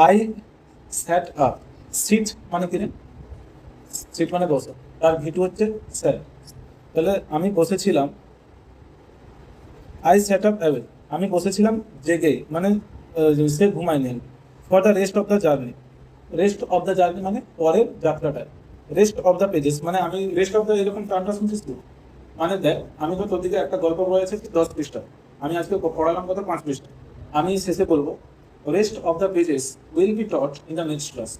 I sat up, seat মানে কি রে, সিট মানে বসে, তার ভিটু হচ্ছে স্যাট। তাহলে আমি বসেছিলাম, আই স্যাট আপ অ্যাওয়েক, আমি বসেছিলাম জেগে, মানে সে ঘুমায়নি, for the rest of the journey. Rest of the journey মানে পরের যাত্রাটায়। রেস্ট অফ দ্য পেজেস মানে আমি রেস্ট অফ দ্য এরকম টার্মটা শুনছিস তুই? মানে দেখ, আমি তো তোর দিকে একটা গল্প বলেছি 10 পৃষ্ঠা, আমি আজকে পড়ালাম কত 5 পৃষ্ঠা। আমি শেষে বলবো rest of the pages will be taught in the next class.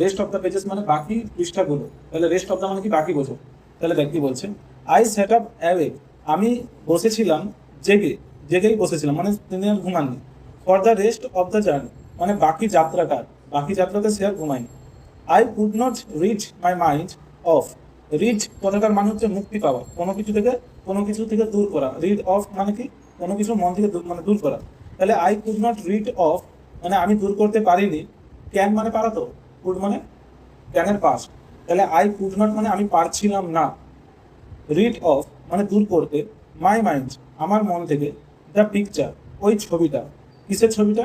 Rest of the pages মানে বাকি পৃষ্ঠাগুলো, তাহলে রেস্ট অফ দ্য মানে কি বাকি বোঝো। তাহলে দেখ কি বলছে, আই সেট আপ অ্যাওয়েক, আমি বসেছিলাম জেগে, জেগেই বসেছিলাম মানে তিনি আর ঘুমাননি। For the rest of the journey মানে বাকি যাত্রাটা, বাকি যাত্রাতে সে আর ঘুমায়নি। I could not read my mind of, read কথাটার মানে হচ্ছে মুক্তি পাওয়া, কোনো কিছু থেকে দূর করা। রিড অফ মানে কি, কোনো কিছু মন থেকে মানে দূর করা। তাহলে I could not read of মানে আমি দূর করতে পারিনি। ক্যান মানে পারা তো, কুড মানে ক্যানের পাস। তাহলে আই কুড নট মানে আমি পারছিলাম না। রিড অফ মানে দূর করতে, মাই মাইন্ড আমার মন থেকে, দ্য পিকচার ওই ছবিটা, কিসের ছবিটা,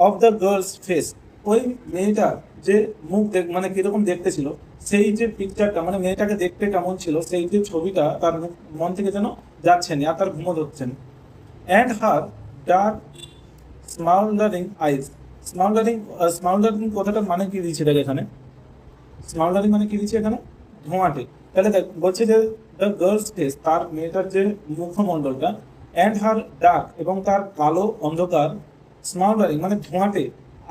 অফ দ্য গার্লস ফেস, ওই মেয়েটা যে মুখ মানে কিরকম দেখতে ছিল, সেই যে পিকচারটা মানে মেয়েটাকে দেখতে কেমন ছিল, সেই যে ছবিটা তার মন থেকে যেন যাচ্ছে না, আর তার ঘুমো ধরছে না। অ্যান্ড হার ডার্ক স্মাউল্ডারিং আইস, স্মাউল্ডারিং, স্মাউল্ডারিং কথাটার মানে কি দিয়েছে দেখ এখানে, স্মাউল্ডারিং মানে কি দিচ্ছে এখানে, ধোঁয়াটে। তাহলে দেখ বলছে যে দ্য গার্লস ফেস, তার মেয়েটার যে মুখমণ্ডলটা, অ্যান্ড হার ডার্ক এবং তার কালো অন্ধকার, স্মাউল্ডারিং মানে ধোঁয়াটে,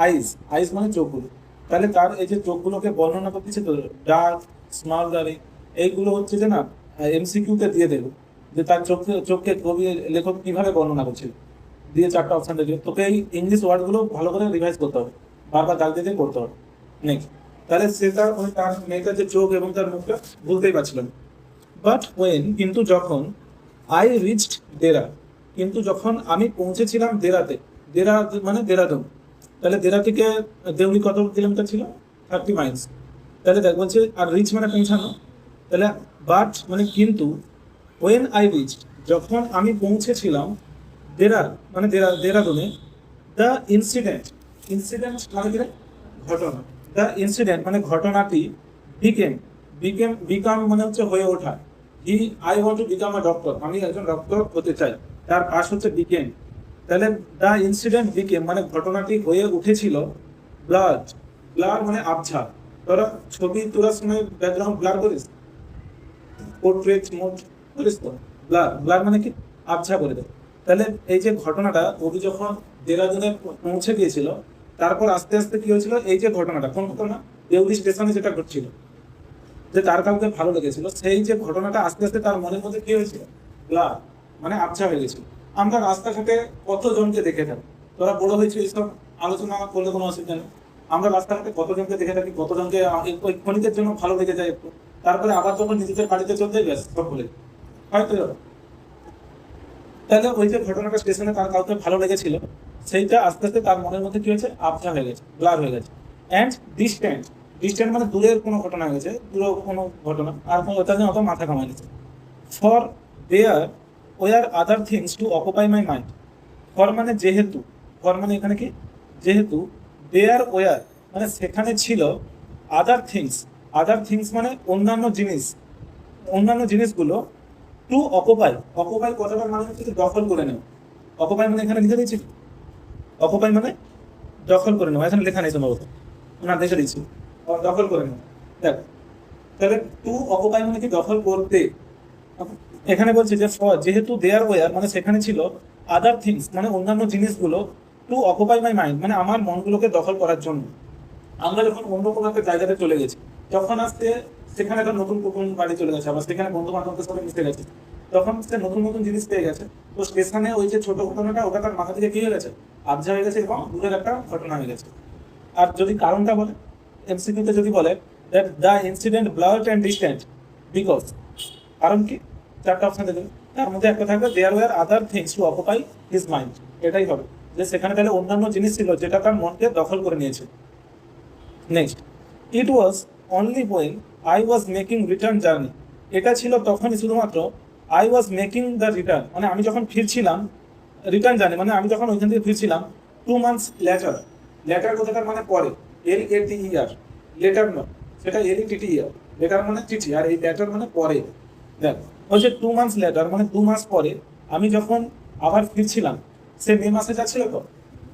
আইস, আইস মানে চোখগুলো। তাহলে তার এই যে চোখগুলোকে বর্ণনা করতেছে তো, ডার্ক, স্মাউল্ডারিং, এইগুলো হচ্ছে যে না এমসিকিউতে দিয়ে দেবে, যে তার চোখকে কবি লেখক কিভাবে বর্ণনা করছিল, দিয়ে 4টা অপশন দেবে তোকে। এই ইংলিশ ওয়ার্ডগুলো ভালো করে রিভাইজ করতে হবে, বারবার দাগ দিয়ে করতে হবে। নেক্সট, তাহলে সেটা ওই তার মেয়েটার যে চোখ এবং তার মুখটা বুঝতেই পারছিলাম। বাট ওয়েন কিন্তু যখন, আই রিচড দেরা কিন্তু যখন আমি পৌঁছেছিলাম দেরাতে, দেরা মানে দেরাদুন। তাহলে দেরা থেকে দেউলি কত কিলোমিটার ছিল, 30 মাইলস। তাহলে দেখ বলছে আর রিচ মানে পৌঁছানো, তাহলে বাট মানে কিন্তু, ওয়েন আই রিচড যখন আমি পৌঁছেছিলাম, দেরা মানে দেরাদুনে, দ্য ইনসিডেন্ট, ইনসিডেন্ট মানে কি রে? ঘটনা। দ্য ইনসিডেন্ট মানে ঘটনাটি, বিকেম, বিকাম মানে হচ্ছে হয়ে ওঠা। I want to become a doctor, আমি একজন ডক্টর হতে চাই, তার পাশ হচ্ছে বিকেম। তাহলে দ্য ইনসিডেন্ট বিকেম মানে ঘটনাটি হয়ে উঠেছিল, ব্লার, ব্লার মানে আবছা। তোরা ছবি তোলার সময় ব্যাকগ্রাউন্ড ব্লার করিস, পোর্ট্রেট মোড করিস তো, ব্লার, ব্লার মানে কি আবছা করে দেয়। তাহলে এই যে ঘটনাটা কবি যখন দেরাদুনে পৌঁছে গিয়েছিল, তারপর আস্তে আস্তে কি হয়েছিল, এই যে ঘটনাটা, কোন ঘটনা, দেউলি স্টেশনে যেটা ঘটছিল, যে তার কাউকে ভালো লেগেছিল, সেই যে ঘটনাটা আস্তে আস্তে তার মনের মধ্যে কি হয়েছিল, ব্লার মানে আবছা হয়ে গেছিল। আমরা রাস্তাঘাটে কতজনকে দেখে থাকি, তোরা বড় হয়েছে এইসব আলোচনা করলে কোনো অসুবিধা নেই। আমরা রাস্তাঘাটে কতজনকে দেখে থাকি, কতজনকে ওই ক্ষণিকের জন্য ভালো লেগে যায় একটু, তারপরে আবার যখন নিজেদের বাড়িতে চলতে ব্যাস সব বলে হয়তো। তাহলে ওই যে ঘটনাটা স্টেশনে তার কাউকে ভালো লেগেছিল, সেইটা আস্তে আস্তে তার মনের মধ্যে কি হয়েছে, আবছা হয়ে গেছে, ব্লার হয়ে গেছে। অ্যান্ড ডিস্ট্যান্ট, ডিস্ট্যান্ট মানে দূরের কোনো ঘটনা হয়ে গেছে, দূর কোনো ঘটনা, আর কোনো ওটা নিয়ে অত মাথা কামাই গেছে। For there were other things to occupy my mind, for মানে যেহেতু, ফর মানে এখানে কি যেহেতু, দেয়ার ওয়ার মানে সেখানে ছিল, আদার থিংস, আদার থিংস মানে অন্যান্য জিনিস, অন্যান্য জিনিসগুলো, টু অকুপাই, অকুপাই কথাটার মানে হচ্ছে দখল করে নেওয়া। অকুপাই মানে এখানে লিখে দিয়েছি, অকুপাই মানে দখল করে নেওয়া, এখানে লেখা নেই সম্ভবত, না দেখে দিচ্ছি, দখল করে নেওয়া। দেখ তাহলে টু অকুপাই মানে কি দখল করতে। এখানে বলছে যে যেহেতু দেয়ার ওয়ার মানে সেখানে ছিল, আদার থিংস মানে অন্যান্য জিনিসগুলো, টু অকুপাই মাই মাইন্ড মানে আমার মনগুলোকে দখল করার জন্য। আমরা যখন অন্য কোনো একটা জায়গাতে চলে গেছি, তখন আসতে সেখানে একটা নতুন কুটুম বাড়ি চলে গেছে, আবার সেখানে বন্ধু বান্ধবদের সাথে মিশে গেছে, তখন সে নতুন নতুন জিনিস পেয়ে গেছে। তো স্টেশনে ওই যে ছোট ঘটনাটা ওটা তার মাথা থেকে কি হয়ে গেছে, আবজা হয়ে গেছে এবং দূরের একটা ঘটনা হয়ে গেছে। আর যদি কারণটা বলে, এমসিকিউতে যদি বলে that the incident blurred and distant because, কারণ কি 4টা অপশন দেবে, তার মধ্যে একটা থাকবে there were other things to occupy his mind, এটাই হবে যে সেখানে তাহলে অন্যান্য জিনিস ছিল যেটা তার মনকে দখল করে নিয়েছে। Next, it was only when I was making return journey, এটা ছিল তখনই শুধুমাত্র, I was making the return মানে আমি যখন ফিরছিলাম, রিটার্ন জার্নি মানে আমি যখন ওইখান থেকে ফিরছিলাম, 2 months লেটার, লেটার কথাটার মানে পরে, LATER, লেটার নয়, সেটা LETTER, লেটার মানে চিঠি, আর এই লেটার মানে পরে। দেখ বলছে 2 months লেটার মানে 2 মাস পরে আমি যখন আবার ফিরছিলাম, সে মে মাসে যাচ্ছিল তো,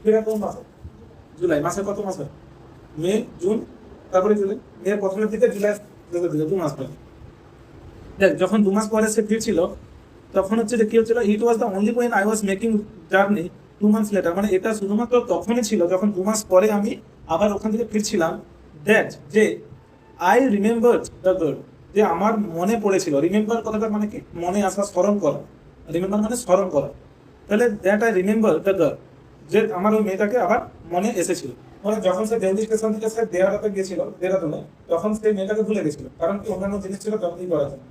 ফিরে কোন মাসে, জুলাই মাসে, কত মাস হয়, মে জুন, তারপরে জুলাই, এর প্রথমের দিকে জুলাই, 2 মাস পরে। দেখ যখন 2 মাস পরে সে ফিরছিল, তখন হচ্ছে যে কি হচ্ছিল, it was the only when I was making journey 2 months later, মানে এটা শুধুমাত্র তখনই ছিল যখন 2 মাস পরে আমি আবার ওখান থেকে ফিরছিলাম, দ্যাট যে আই রিমেম্বার দ্য গার্ল, যে আমার মনে পড়েছিল। রিমেম্বার কথাটা মানে কি, মনে আসা, স্মরণ করা। রিমেম্বার মানে স্মরণ করা। তাহলে that I remember the girl, যে আমার ওই মেয়েটাকে আবার মনে এসেছিল। মানে যখন সে দেওলি স্টেশন থেকে সে দেহরাতে গেছিল, দেহরাদুনে, তখন সেই মেয়েটাকে ভুলে গেছিল, কারণ কি অন্যান্য জিনিস ছিল তখনই করা যায়।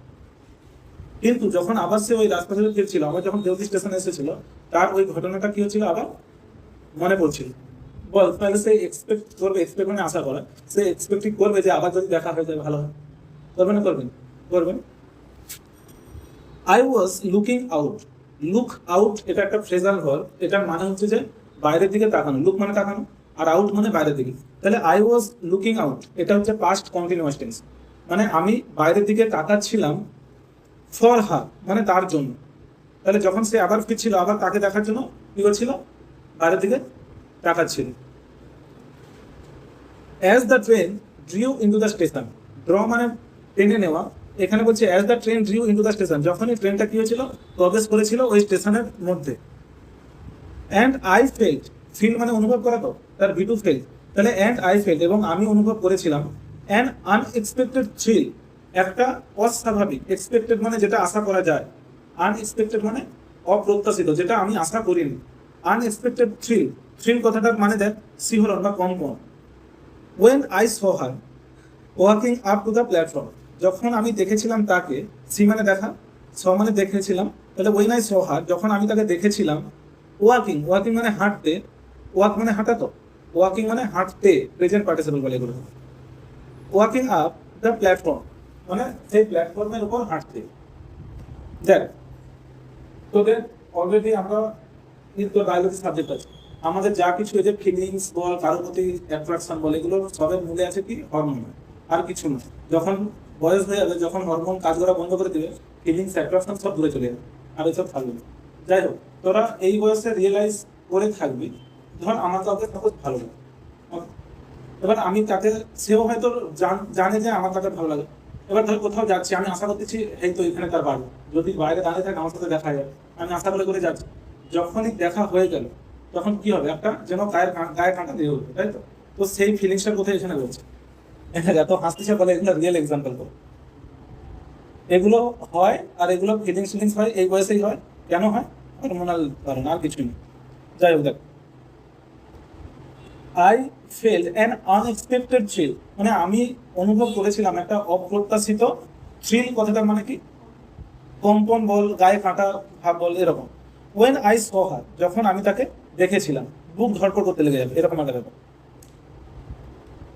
কিন্তু যখন আবার সে ওই রাজপথে ফিরছিল, আবার যখন দেওলি স্টেশনে এসেছিল, তার ওই ঘটনাটা কি হচ্ছিল, আবার মনে পড়ছিল। বল তাহলে সে এক্সপেক্ট করবে, এক্সপেক্ট মানে আশা করা, সে এক্সপেক্ট করবে যে আবার যদি দেখা হয়ে যায় ভালো হয়, করবে না করবেন, করবেন। I was looking out, look out এটা একটা ফ্রেজাল ভার্ব, এটার মানে হচ্ছে যে বাইরের দিকে তাকানো, লুক মানে তাকানো, আর আউট মানে বাইরের দিকে। তাহলে আই ওয়াজ লুকিং আউট এটা হচ্ছে পাস্ট কন্টিনিউয়াস টেন্স, মানে আমি বাইরের দিকে তাকাচ্ছিলাম, ফর হার মানে তার জন্য। তাহলে যখন সে আবার ফিরছিল, আবার তাকে দেখার জন্য কি করছিল, বাইরের দিকে তাকাচ্ছিল। As the train drew into the station, draw মানে টেনে নেওয়া, এখানে বলছে as the train drew into the station, যখনই ট্রেনটা কি হয়েছিল, প্রবেশ করেছিল ওই স্টেশনের মধ্যে। অ্যান্ড আই ফেল্ট, ফিল মানে অনুভব করা, তো তার ভি টু ফেল্ট, তাহলে অ্যান্ড আই ফেল্ট এবং আমি অনুভব করেছিলাম, অ্যান আনএক্সপেক্টেড থ্রিল, একটা অস্বাভাবিক, এক্সপেক্টেড মানে যেটা আশা করা যায়, আনএক্সপেক্টেড মানে অপ্রত্যাশিত, যেটা আমি আশা করিনি। আনএক্সপেক্টেড থ্রিল, থ্রিল কথাটার মানে দেখ শিহরণ বা কম্পন। When I saw her walking up to the platform, যখন আমি দেখেছিলাম তাকে, সি মানে দেখা, স মানে দেখেছিলাম, তাহলে ওয়েন আই স হার যখন আমি তাকে দেখেছিলাম, ওয়াকিং, ওয়াকিং মানে হাঁটতে, ওয়াক মানে হাঁটা, তো ওয়াকিং মানে হাঁটতে, প্রেজেন্ট পার্টিসিপল বলে এগুলো। ওয়াকিং আপ দ্য প্ল্যাটফর্ম মানে সেই প্ল্যাটফর্মের উপর হাঁটতে। দেখ তোদের অলরেডি আমরা কিন্তু বায়োলজি সাবজেক্ট আছে, আমাদের যা কিছু এই যে ফিলিংস বল, কারোর প্রতি অ্যাট্রাকশন বল, এগুলো সবের মূলে আছে কি, হরমোন, আর কিছু না। যখন বয়স হয়ে যাবে, যখন হরমোন কাজ করা বন্ধ করে দেবে, ফিলিংস অ্যাট্রাকশন সব দূরে চলে যাবে, আর এসব থাকবে না। যাই হোক, তোরা এই বয়সে রিয়েলাইজ করে থাকবি, ধর আমার কাউকে সাপোজ ভালো লাগে, এবার আমি তাকে, সেও হয়তো জানে যে আমার তাকে ভালো লাগে, এবার ধর কোথাও যাচ্ছি, আমি আশা করতেছি এই তো এখানে তার বাড়ি, যদি বাইরে দাঁড়িয়ে থাকে আমার সাথে দেখা যায়, আমি আশা করে যাচ্ছি, যখনই দেখা হয়ে গেল তখন কি হবে, একটা যেন গায়ে কাঁটা দিয়ে উঠবে, তাই তো। তো সেই ফিলিংসটার কোথায় এখানে রয়েছে, এত হাসতেছে বলে এগুলো রিয়েল এক্সাম্পল করো। এগুলো হয়, আর এগুলো ফিলিংস হয় এই বয়সেই হয়। কেন হয়, হরমোনাল কারণ, আর কিছুই না। যাই হোক, দেখ I fail an unexpected thrill, মানে আমি অনুভব করেছিলাম একটা অপ্রত্যাশিত থ্রিল, কথাটার মানে কি, কম্পন বল, গায়ে কাঁটা ভাব বল, এরকম। ওয়েন আই স হার যখন আমি তাকে দেখেছিলাম, বুক ধড়পড় করতে লেগে যাবে, এরকম একটা ব্যাপার।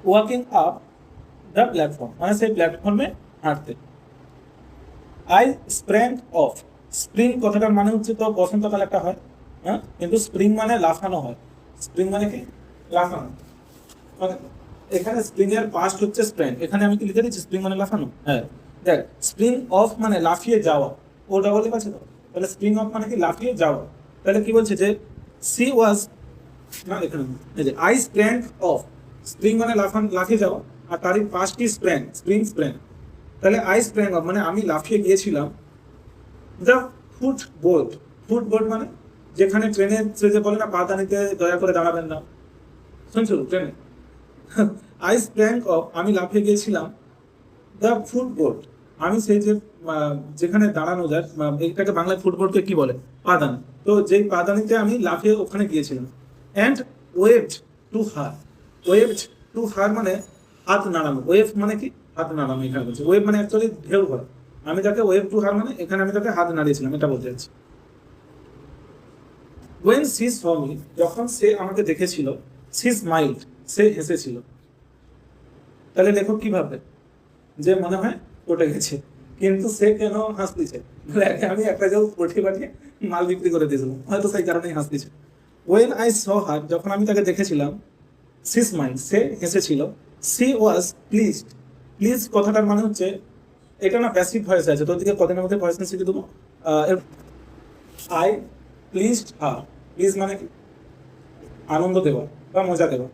ওয়াকিং আপ দ্য প্ল্যাটফর্ম মানে সেই প্ল্যাটফর্মে হাঁটতে। আই স্প্র্যাং অফ, স্প্রিং কথাটার মানে হচ্ছে তো বসন্তকাল একটা হয়, হ্যাঁ, কিন্তু স্প্রিং মানে লাফানো হয়। স্প্রিং মানে কি, লাফানো। মানে এখানে স্প্রিং এর পাস্ট হচ্ছে স্প্র্যাং, এখানে আমি কি লিখে দিচ্ছি, স্প্রিং মানে লাফানো। হ্যাঁ দেখ, স্প্রিং অফ মানে লাফিয়ে যাওয়া, ও ডাবল আছে তো, তাহলে স্প্রিং অফ মানে কি, লাফিয়ে যাওয়া। তাহলে কি বলছে যে সি ওয়াজ, না এখানে এই যে আই স্প্র্যাং অফ, স্প্রিং মানে লাফিয়ে যাওয়া, আর তারই পাস্ট কি, স্প্র্যাং, স্প্রিং স্প্র্যাং। তাহলে আই স্প্র্যাং অফ মানে আমি লাফিয়ে গিয়েছিলাম, দ্য ফুটবোর্ড, ফুটবোর্ড মানে যেখানে ট্রেনে যে বলে না, পাদানিতে দয়া করে দাঁড়াবেন না, শুনছো ট্রেনে, আই স্প্র্যাং অফ আমি লাফিয়ে গিয়েছিলাম, দ্য ফুটবোর্ড আমি সেই যে যেখানে দাঁড়ানো যায়, এইটাকে বাংলায় ফুটবোর্ডকে কি বলে, পাদানি, তো যেই পাদানিতে আমি লাফিয়ে ওখানে গিয়েছিলাম। And waved to her, waved to her মানে হাত নাড়ানো, ওয়েভ মানে কি, হাত নাড়ানো। এখানে বলছে ওয়েভ মানে অ্যাকচুয়ালি ঢেউ করা, আমি তাকে ওয়েভ টু হার মানে এখানে আমি তাকে হাত নাড়িয়েছিলাম, এটা বলতে চাচ্ছি। ওয়েন সি স মি যখন সে আমাকে দেখেছিল, সি স্মাইলড সে হেসেছিল। তাহলে লেখক কি ভাববে, যে মনে হয় পটে গেছে, কিন্তু সে কেন হাসতেছে, আমি একটা যে পটে পাঠিয়ে মাল বিক্রি করে দিয়েছিলাম, হয়তো সেই কারণেই হাসতেছে। ওয়েন আই স হার যখন আমি তাকে দেখেছিলাম, সি স্মাইল, সে হেসেছিল। সি ওয়াজ প্লিজড, প্লিজ কথাটার মানে হচ্ছে, এটা না প্যাসিভ ভয়েস আছে, তোর দিকে কদিনের মধ্যে ভয়েস শিখে দেবো। আই প্লিজড হার, প্লিজ মানে কি আনন্দ দেওয়া বা মজা দেওয়া।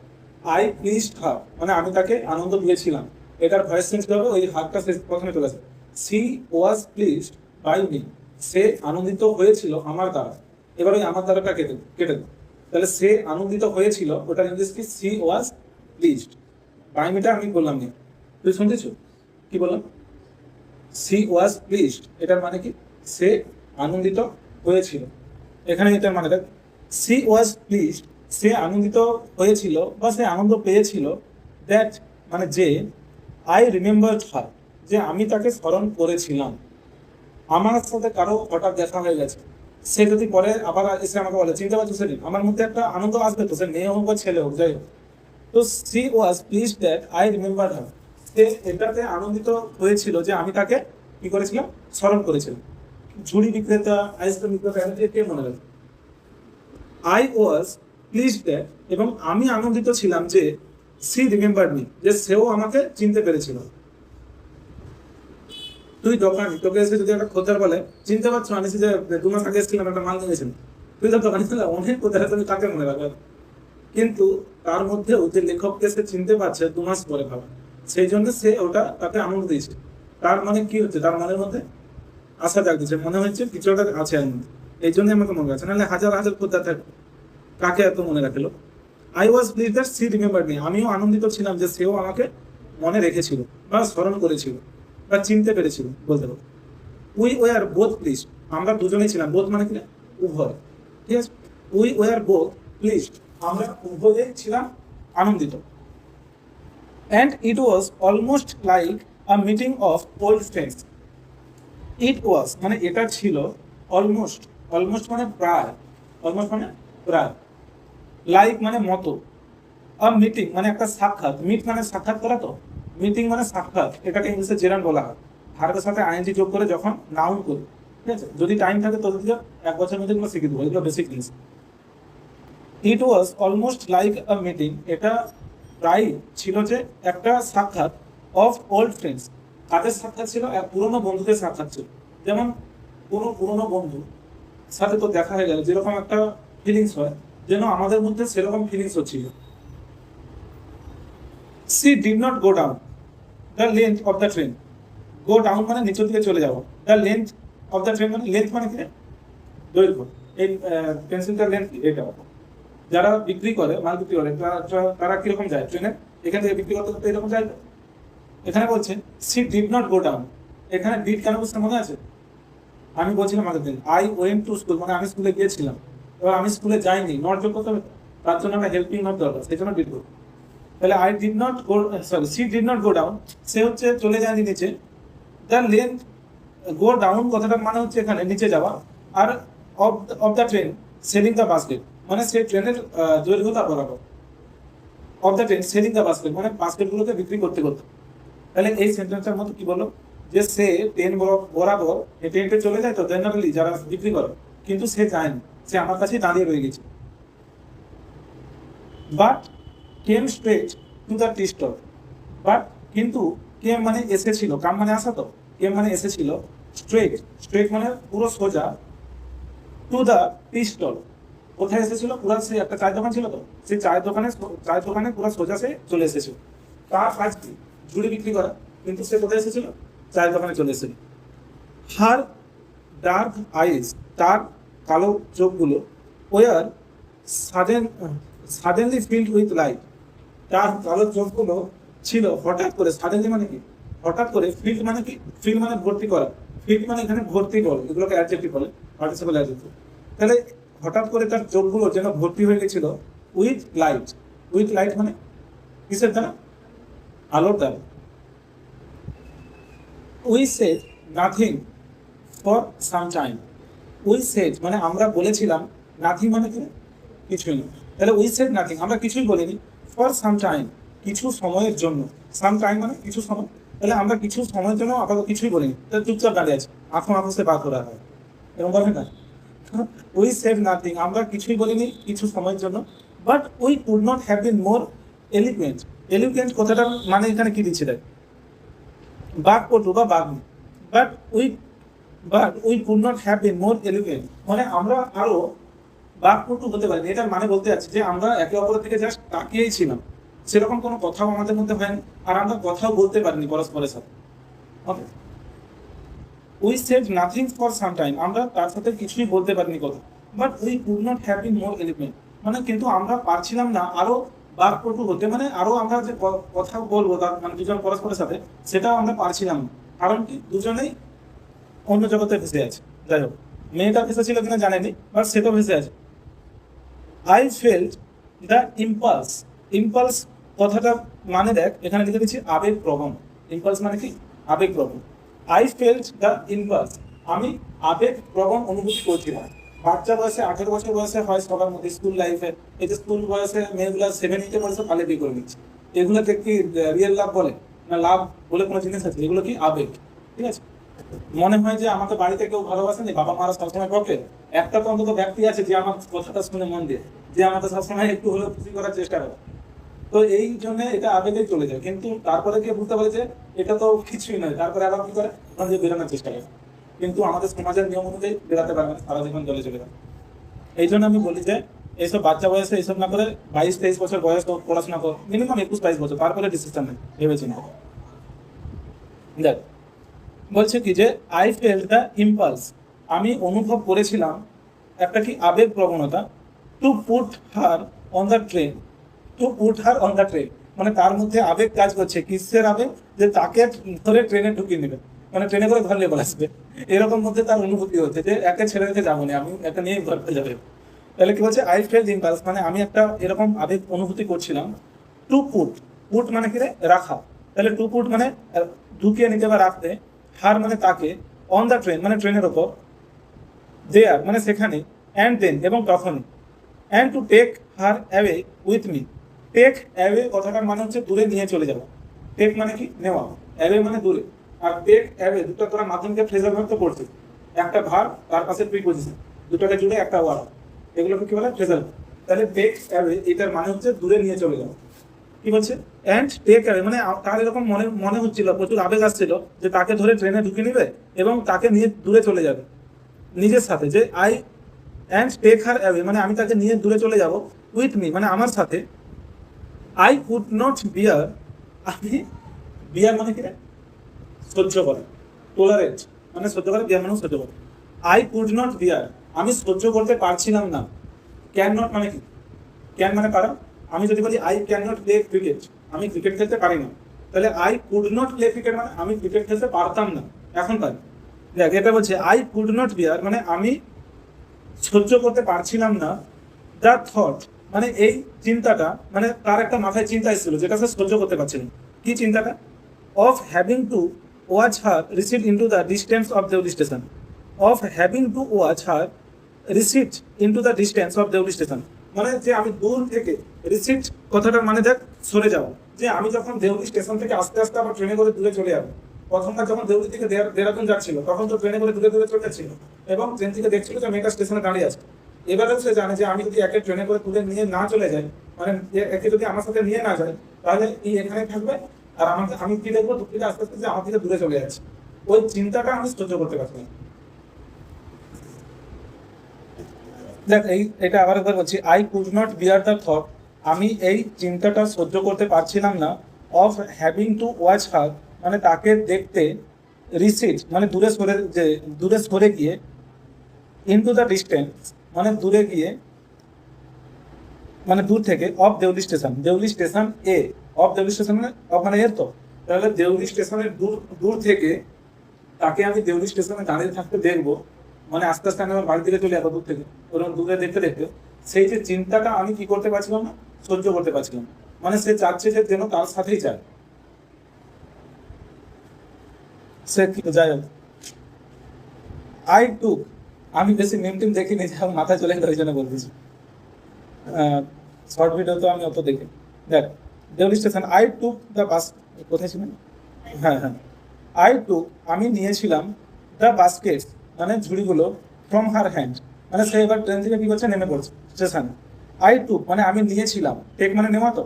আই প্লিজড হার মানে আমি তাকে আনন্দ দিয়েছিলাম। এটার ভয়েস চেঞ্জ করবে, ওই হারটা প্রথমে চলে আসে। She was pleased by me, সে আনন্দিত হয়েছিল আমার দ্বারা। এবার ওই আমার দ্বারাটা কেটে কেটে দেবো, তাহলে সে আনন্দিত হয়েছিল, ওটার ইংলিশ কি, সি ওয়াজ প্লিজড। বাই মিটা আমি বললাম না, তুই শুনতেছ কি বললাম? সি ওয়াজ প্লিজড এটার মানে কি, সে আনন্দিত হয়েছিল। এখানে এটার মানে দেখ, সি ওয়াজ প্লিজড সে আনন্দিত হয়েছিল বা সে আনন্দ পেয়েছিল। দ্যাট মানে যে, আই রিমেম্বার্ড হার যে আমি তাকে স্মরণ করেছিলাম। আমার সাথে কারো হঠাৎ দেখা হয়ে গেছে, সে যদি পরে আবার এসে আমাকে বলে চিনতে পারছো সেদিন, আমার মধ্যে একটা আনন্দ আসবে তো, সে মেয়ে হোক বা ছেলে হোক, যাই হোক। তো she was pleased that I remembered her, সে এটাতে আনন্দিত হয়েছিল যে আমি তাকে কি করেছিলাম, স্মরণ করেছিলাম। ঝুড়ি বিক্রেতা, আইসক্রিম বিক্রেতা, কে মনে রাখবে? আই ওয়াজ প্লিজড দ্যাট, এবং আমি আনন্দিত ছিলাম যে সি রিমেম্বার্ড মি, যে সেও আমাকে চিনতে পেরেছিল। তুই দোকানি, তোকে এসে যদি একটা খদ্দের বলে চিনতে পারছো আমি যে 2 মাস আগে এসেছিলাম একটা মাল নিয়েছিলাম, তুই তো দোকানি ছিল, অনেক কোথায় তুমি তাকে মনে রাখবে। কিন্তু তার মধ্যেও যে লেখককে সে চিনতে পারছে 2 মাস পরে ভাবে, সেই জন্য সে ওটা তাকে আনন্দ দিয়েছে। তার মানে কি হচ্ছে, তার মনের মধ্যে আশা জাগতেছে, মনে হচ্ছে কিছু একটা আছে এর মধ্যে, এই জন্য আমাকে মনে রাখছে। নাহলে হাজার হাজার খদ্দের থাকে, কাকে এত মনে রাখলো? I was pleased that she remembered me, আমিও আনন্দিত ছিলাম যে সেও আমাকে মনে রেখেছিল বা স্মরণ করেছিল বা চিনতে পেরেছিল বলতে পারো। উই ওয়ার বোথ প্লিজড, আমরা দুজনেই ছিলাম, বোথ মানে কি না, উভয়, ঠিক আছে। উই ওয়ার বোথ প্লিজড, আমরা উভয়েই ছিলাম আনন্দিত। And it was almost like a meeting of old friends. It was মানে এটা ছিল, অলমোস্ট, অলমোস্ট মানে প্রায়, অলমোস্ট মানে প্রায়, লাইক মানে মতো, আ মিটিং মানে একটা সাক্ষাৎ, মিট মানে সাক্ষাৎ করা, তো মিটিং মানে সাক্ষাৎ, এটাকে ইংলিশে জেরান বলা হয়। ভার্বের সাথে আইএনজি যোগ করে যখন নাউন করি, ঠিক আছে। যদি টাইম থাকে তোদের দিকে 1 বছরের মধ্যে এগুলো শিখে দেবো, এগুলো বেসিক জিনিস। It was almost like a meeting, এটা প্রায় ছিল যে একটা সাক্ষাৎ, অফ ওল্ড ফ্রেন্ডস, কাদের সাক্ষাৎ ছিল, এক পুরনো বন্ধুদের সাক্ষাৎ ছিল। যেমন কোনো পুরনো বন্ধু সাথে তো দেখা হয়ে গেল, যেরকম একটা ফিলিংস হয়, যেন আমাদের মধ্যে সেরকম ফিলিংস হচ্ছিল। C did not go down the length of the train, go down মানে নিচের দিকে চলে যাওয়া, the length of the train মানে লেন্থ মানে কি, দৈর্ঘ্য। এই পেন্সিলটার লেন্থ এটা। যারা বিক্রি করে, মাল বিক্রি করে, তারা কিরকম যায় ট্রেনে, এখান থেকে বিক্রি করতে করতে এরকম যায়। এখানে বলছে C did not go down, এখানে ডিড কেন বুঝতে মনে আছে? আমি বলছিলাম আগের দিন, আই ওয়েন্ট টু স্কুল মানে আমি স্কুলে গিয়েছিলাম, এবার আমি স্কুলে যাইনি, নট যোগ করতে হবে, তার জন্য একটা হেল্পিং নট দরকার, সেই জন্য ডিড করবো। তাহলে I did not go, sorry she did not go down, সে হচ্ছে চলে যায়নি নিচে। দ্য লেন্থ, গো ডাউন কথাটার মানে হচ্ছে এখানে নিচে যাওয়া, আর off the train selling the basket মানে সে ট্রেনের দৈর্ঘ্যতা বরাবর। Off the train selling the basket মানে বাস্কেটগুলোকে বিক্রি করতে করতে। তাহলে এই সেন্টেন্সটার মধ্যে কি বললো, যে সে ট্রেন বরাবর এই ট্রেনটা চলে যায় তো জেনারেলি যারা বিক্রি করে, কিন্তু সে যায়নি, সে আমার কাছেই দাঁড়িয়ে রয়ে গেছে। But came straight to the tea stall, but কিন্তু কেম মানে এসেছিল, কাম মানে আসা, তো কেম মানে এসেছিল, স্ট্রেট, স্ট্রেট মানে পুরো সোজা, টু দ্য টি স্টল কোথায় এসেছিল, পুরো সে একটা চায়ের দোকান ছিল, তো সেই চায়ের দোকানে পুরো সোজা সে চলে এসেছিল। তার কাজ কি, ঝুড়ি বিক্রি করা, কিন্তু সে কোথায় এসেছিল, চায়ের দোকানে চলে এসেছিল। হার ডার্ক আইস, তার কালো চোখগুলো, were suddenly filled with light, তার কালো চোখগুলো ছিল হঠাৎ করে, সাডেনলি মানে কি হঠাৎ করে, ফিল্ড মানে কি, ফিল্ড মানে ভর্তি করা, ফিল্ড মানে এখানে ভর্তি বলে, এগুলোকে অ্যাডজেক্টিভ বলে, পার্টিসিপল অ্যাডজেক্টিভ। তাহলে হঠাৎ করে তার চোখগুলো যেন ভর্তি হয়ে গেছিল উইথ লাইট, উইথ লাইট মানে কিসের দ্বারা, আলোর দ্বারা। We said nothing for some time, we said মানে আমরা বলেছিলাম, নাথিং মানে কি, কিছুই না। তাহলে উই সেড নাথিং আমরা কিছুই বলিনি, ফর সাম টাইম কিছু সময়ের জন্য, সাম টাইম মানে কিছু সময়, তাহলে আমরা কিছু সময়ের জন্য আপাতত কিছুই বলিনি, তাহলে চুপচাপ দাঁড়িয়ে আছে, আঁখো সে বাদ করা হয়, এরকম বলবেন না। উই সেড নাথিং আমরা কিছুই বলিনি কিছু সময়ের জন্য, but we could not have been more eloquent. Eloquent কথাটার মানে এখানে কি দিচ্ছে দেখ, বাকপটু বা বাগ্মী। But we could not have been more eloquent, মানে আমরা আরো বাকপটু হতে পারি। এটার মানে বলতে যাচ্ছি যে আমরা একে অপরের দিকে জাস্ট তাকিয়েই ছিলাম, সেরকম কোনো কথাও আমাদের মধ্যে হয়নি, আর আমরা কথাও বলতে পারিনি পরস্পরের সাথে। Okay, we said nothing for some time, আমরা তার সাথে কিছুই বলতে পারিনি কথা। But we could not have been more eloquent, মানে কিন্তু আমরা পারছিলাম না আরো বাকপটু হতে, মানে আরো আমরা যে কথা বলবো তার মানে দুজন পরস্পরের সাথে, সেটাও আমরা পারছিলাম না। কারণ কি, দুজনেই অন্য জগতে ভেসে আছে। যাই হোক, মেয়েটা ভেসে ছিল কিনা জানেনি, বাট সে তো ভেসে আছে। I felt the impulse. Impulse কথাটা মানে দেখ, এখানে লিখে দিচ্ছি আবেগ প্রবণ। ইম্পালস মানে কি, আবেগ প্রবণ। আই ফেল্ট দ্য ইম্পালস, আমি আবেগ প্রবণ অনুভূতি করছিলাম। বাচ্চা বয়সে 18 বছর বয়সে হয় সবার মধ্যে, স্কুল লাইফে, এই যে স্কুল বয়সে মেয়েগুলা 7-8 বয়সে পালে বিয়ে করে নিচ্ছে, এগুলোকে কি রিয়েল লাভ বলে না? লাভ বলে কোনো জিনিস আছে? এগুলো কি আবেগ, ঠিক আছে? মনে হয় যে আমাকে বাড়িতে কেউ ভালোবাসেনি, বাবা মারা সবসময় বকে, একটা তো অন্তত ব্যক্তি আছে যে আমার কথাটা শুনে মন দিয়ে, যে আমাকে সবসময় একটু হলেও খুশি করার চেষ্টা করে। তো এই জন্য এটা আবেগে চলে যায়, কিন্তু তারপরে গিয়ে বুঝতে পারে যে এটা তো কিছুই নয়, তারপরে আবার কি করে, যে বেরোনোর চেষ্টা করে। কিন্তু আমাদের সমাজের নিয়ম অনুযায়ী বেরাতে পারবে না, সারা জীবন চলে চলে যাবে। এই জন্য আমি বলি যে এইসব বাচ্চা বয়সে এইসব না করে 22-23 বছর বয়স তো পড়াশোনা কর, মিনিমাম 21-22 বছর, তারপরে ডিসিশন নেই ভেবে চিন্তা। দেখ বলছে কি যে আই ফেল্ট দ্য ইম্পালস, আমি অনুভব করেছিলাম একটা কি আবেগ প্রবণতা, to put her on the train. To put her on the train মানে তার মধ্যে আবেগ কাজ করছে, কিসের আবেগ, যে তাকে ধরে ট্রেনে ঢুকিয়ে নেবে, মানে ট্রেনে করে ঘর নিয়ে আসবে, এরকম মধ্যে তার অনুভূতি হচ্ছে যে একটা ছেড়ে রেখে যাবো না, আমি একটা নিয়ে ঘর পেয়ে যাবে। তাহলে কি বলছে, আই ফেল্ট ইম্পালস মানে আমি একটা এরকম আবেগ অনুভূতি করছিলাম। টু পুট, পুট মানে কি রে, রাখা। তাহলে টু পুট মানে ঢুকিয়ে নিতে বা রাখতে, হার মানে তাকে, অন দ্য ট্রেন মানে ট্রেনের ওপর, দেয়ার মানে সেখানে, অ্যান্ড দেন এবং তখনই, and to take her away with me. Take away কথাটার মানে হচ্ছে দূরে নিয়ে চলে যাওয়া। টেক মানে কি, নেওয়া, অ্যাওয়ে মানে দূরে। আর টেক অ্যাওয়ে দুটো তোরা মাধ্যমকে ফ্রেজাল ভার্ব তো পড়ছিস, একটা ভার্ব তার পাশে প্রিপোজিশন, দুটোকে জুড়ে একটা ওয়ার্ড, এগুলোকে কি বলে, ফ্রেজাল। তাহলে টেক অ্যাওয়ে এটার মানে হচ্ছে দূরে নিয়ে চলে যাওয়া। কি বলছে, অ্যান্ড টেক অ্যাওয়ে মানে তার এরকম মনে মনে হচ্ছিল, প্রচুর আবেগ আসছিল যে তাকে ধরে ট্রেনে ঢুকে নিবে এবং তাকে নিয়ে দূরে চলে যাবে নিজের সাথে, যে I and take her away মানে আমি তাকে নিয়ে দূরে চলে যাব, উইথ মি মানে আমার সাথে। আই কুড নট বিয়ার, আমি বিয়ার মানে কি, সহ্য করে, টলারেট মানে সহ্য করে, বিয়ার মানে সহ্য করে। আই কুড নট বিয়ার আমি সহ্য করতে পারছিলাম না। ক্যান নট মানে কি, ক্যান মানে পারা। আমি যদি বলি I can not play cricket, আমি ক্রিকেট খেলতে পারি না, তাহলে I could not play cricket মানে আমি ক্রিকেট খেলতে পারতাম না, এখন পারি। দেখ এটা বলছে আই কুড নট বিয়ার মানে আমি সহ্য করতে পারছিলাম না, দ্য থট মানে এই চিন্তাটা, মানে তার একটা মাথায় চিন্তা এসেছিল যেটা সে সহ্য করতে পারছিল। কি চিন্তাটা, of having to watch her recede into the distance of Deoli station. Of having to watch her recede into the distance of Deoli station মানে যে আমি দূর থেকে, রিসিট কথাটার মানে দেখ সরে যাওয়া, যে আমি যখন দেউলি স্টেশন থেকে আস্তে আস্তে আবার ট্রেনে করে দূরে চলে যাবো। প্রথমবার যখন দেউলি থেকে দেরাদুন যাচ্ছিল তখন তো ট্রেনে করে দূরে দূরে চলে যাচ্ছিল, এবং ট্রেন থেকে দেখছিল যে মেয়েটা স্টেশনে দাঁড়িয়ে আছে। এবারেও সে জানে যে আমি যদি একে ট্রেনে করে তুলে নিয়ে না চলে যাই, মানে একে যদি আমার সাথে নিয়ে না যায়, তাহলে এই এখানে থাকবে, আর আমাকে আমি কি দেখবো দূর থেকে আস্তে আস্তে যে আমার থেকে দূরে চলে যাচ্ছে। ওই চিন্তাটা আমি সহ্য করতে পারছি না। দেখ এটা আবার একবার বলছি, I could not bear the thought আমি এই চিন্তাটা সহ্য করতে পারছিলাম না, অফ হ্যাভিং টু ওয়াচ হার মানে তাকে দেখতে, রিসিট মানে দূরে সরে গিয়ে, ইনটু দ্য ডিস্টেন্স মানে দূরে গিয়ে, মানে দূর থেকে, of Deoli station, Deoli station এ, অফ দেউলি স্টেশন মানে অফ মানে এর তো, তাহলে দেউলি স্টেশনের দূর থেকে তাকে আমি দেউলি স্টেশনে দাঁড়িয়ে থাকতে দেখবো, মানে আস্তে আস্তে আমি আমার বাড়ি থেকে চলে যাবো দূর থেকে, ওরকম দূরে দেখতে দেখতে সেই যে চিন্তাটা আমি কি করতে পারছিলাম না, সহ্য করতে পারছিলাম না। মানে সে চাচ্ছে যে যেন তার সাথেই যায়, সে যাই হোক। আই টু আমি বেশি মিম টিম দেখিনি, যে আমার মাথায় চলে গেলে ওই জন্য বলতেছি, শর্ট ভিডিও তো আমি অত দেখি। দেখ Deoli station, I took the bus, কোথায় ছিলেন, হ্যাঁ হ্যাঁ, আই টুক আমি নিয়েছিলাম, দ্য বাস্কেট মানে ঝুড়িগুলো, ফ্রম হার হ্যান্ড মানে সে এবার ট্রেন থেকে কি করছে, নেমে পড়ছে স্টেশনে। আই টুক মানে আমি নিয়েছিলাম, টেক মানে নেওয়া তো,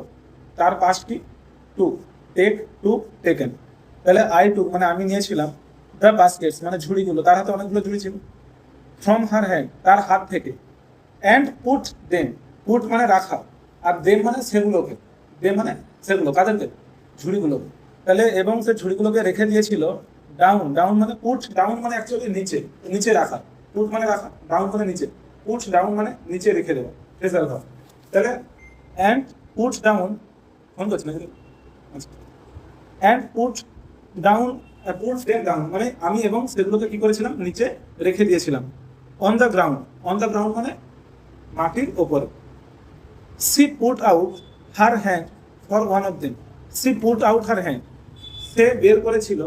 তার পাস্ট কি টু, টেক টু টেকেন। তাহলে আই টুক মানে আমি নিয়েছিলাম, দ্য বাস্কেটস মানে ঝুড়িগুলো, তার হাতে অনেকগুলো ঝুড়ি ছিল, ফ্রম হার হ্যান্ড তার হাত থেকে, অ্যান্ড পুট দেম, পুট মানে রাখা, আর দেম মানে সেগুলোকে, দেম মানে সেগুলো কাদেরকে, ঝুড়িগুলোকে। তাহলে এবং সে ঝুড়িগুলোকে রেখে দিয়েছিল ডাউন, ডাউন মানে পুট ডাউন মানে অ্যাকচুয়ালি নিচে, নিচে রাখা, পুট মানে রাখা, ডাউন মানে নিচে, পুট ডাউন মানে নিচে রেখে দেওয়া, প্রেসার ভাব। তাহলে অ্যান্ড পুট ডাউন, ফোন করছি না, and put down, put them down মানে আমি এবং সেগুলোকে কি করেছিলাম, নিচে রেখে দিয়েছিলাম। On the ground, on the ground মানে মাটির ওপরে। She put out her hand for one of them, she put out her hand, সে বের করেছিল,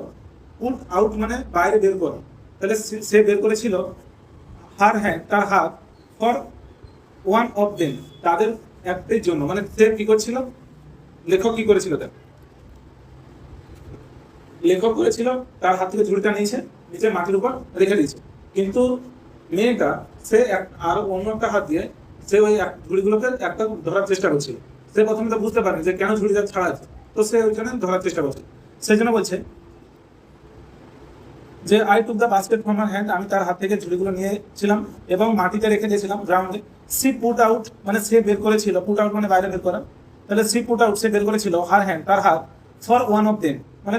পুট আউট মানে বাইরে বের করা, তাহলে সে বের করেছিল হার হ্যান্ড তার হাত, ফর ওয়ান অফ দেম তাদের একটির জন্য, মানে সে কি করছিল, লেখক কি করেছিল, তার লেখক করেছিল তার হাত থেকে ঝুড়িটা নিয়েছে, নিচে মাটির উপর রেখে দিয়েছে, কিন্তু মেয়েটা সে আরো অন্য একটা হাত দিয়ে সে ওই ঝুড়িগুলোকে একটা ধরার চেষ্টা করছিল। সে প্রথমে তো বুঝতে পারেনি যে কেন ঝুড়িটা ছাড়া আছে, তো সে ওইখানে ধরার চেষ্টা করছে। সেই জন্য বলছে যে I took the basket from her hand, আমি তার হাত থেকে ঝুড়িগুলো নিয়েছিলাম এবং মাটিতে রেখে দিয়েছিলাম গ্রাউন্ডে। সি পুট আউট মানে সে বের করেছিল, পুট আউট মানে বাইরে বের করা, তাহলে সি পুট আউট সে বের করেছিল হার হ্যান্ড তার হাত, ফর ওয়ান অফ দেম মানে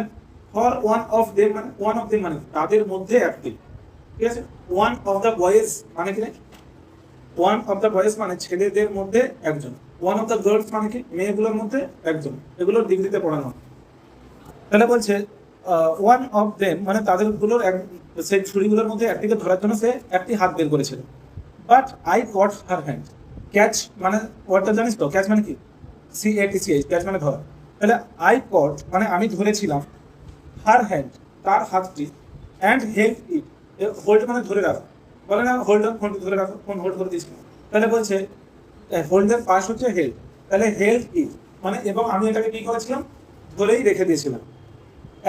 ফর ওয়ান অফ দেম মানে ওয়ান অফ দেম মানে তাদের মধ্যে একটি, ঠিক আছে। ওয়ান অফ দ্য বয়েজ মানে কি, ওয়ান অফ দ্য বয়েজ মানে ছেলেদের মধ্যে একজন, ওয়ান অফ দ্য গার্লস মানে কি মেয়েগুলোর মধ্যে একজন, এগুলো ডিগ্রিতে পড়ানো। তাহলে বলছে ওয়ান অফ দেম মানে তাদের গুলোর সেই ছুরিগুলোর মধ্যে একটিকে ধরার জন্য সে একটি হাত বের করেছিল। But I caught her hand, catch মানে ওয়ার্ডটা জানিস তো, ক্যাচ মানে কি, CATCH, ক্যাচ মানে ধরা। তাহলে আই কট মানে আমি ধরেছিলাম, হার হ্যান্ড তার হাতটি, অ্যান্ড হেল্ড ইট, হোল্ড মানে ধরে রাখা, বলে না হোল্ড ফোনটি ধরে রাখো, ফোন হোল্ড করে দিয়েছিল। তাহলে বলছে হোল্ডের পাশ হচ্ছে হেল্ড, তাহলে হেল্ড ইট মানে এবং আমি এটাকে কি করেছিলাম, ধরেই রেখে দিয়েছিলাম।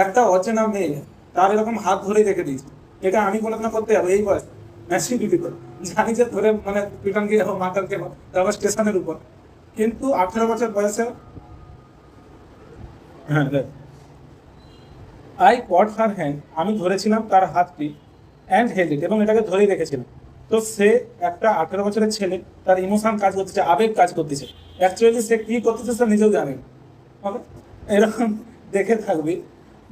একটা অচেনা মেয়ে তার এরকম হাত ধরেই রেখে দিয়েছি, এটা আমি কোনোদিনও করতে যাবো এই বয়স, ম্যাসিভিটি করে জানি যে ধরে মানে পিটান গিয়ে মাথার কে তারপর স্টেশনের উপর, কিন্তু 18 বছর বয়সে, হ্যাঁ আই কট হার হ্যান্ড আমি ধরেছিলাম তার হাতটি, অ্যান্ড হেল্ড ইট এবং এটাকে ধরেই রেখেছিলাম। তো সে একটা 18 বছরের ছেলে, তার ইমোশন কাজ করতেছে, আবেগ কাজ করতেছে, অ্যাকচুয়ালি সে কি করতেছে সে নিজেও জানে না। ওকে, এরকম দেখে থাকবি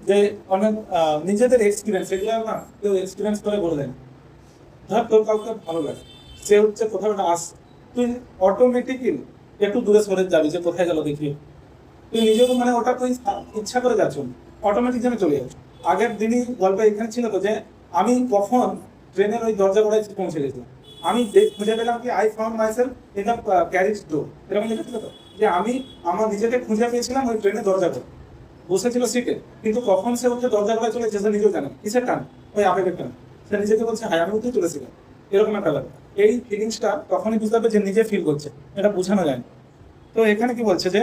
যে অনেক নিজেদের এক্সপিরিয়েন্স, এগুলো না কেউ এক্সপিরিয়েন্স করে বলে দেন। ধর তোর কাউকে ভালো লাগে, সে হচ্ছে কোথাও একটা তুই অটোমেটিকলি একটু দূরে সরে যাবি যে কোথায় গেল দেখি, তুই নিজেও মানে ওটা তুই ইচ্ছা করে যাচ্ছ, অটোমেটিক যেন চলে যাচ্ছ। আগের দিনই গল্প এখানে ছিল তো যে আমি কখন ট্রেনের ওই দরজা গোড়ায় পৌঁছে গেছিলাম, আমি খুঁজে পেলাম কি I found myself in the carriage door, এরকম লিখেছিল তো যে আমি আমার নিজেকে খুঁজে পেয়েছিলাম ওই ট্রেনের দরজা করে, বসেছিল সিটে, কিন্তু কখন সে হচ্ছে দরজা গোড়ায় চলে সে নিজেও জানে কিসের টান, ওই আবেগের টান, সে নিজেকে বলছে হাই আমি উঠে চলেছিলাম, এরকম একটা লাগে। এই ফিলিংসটা তখনই বুঝতে হবে যে নিজে ফিল করছে, এটা বোঝানো যায় না। তো এখানে কি বলছে যে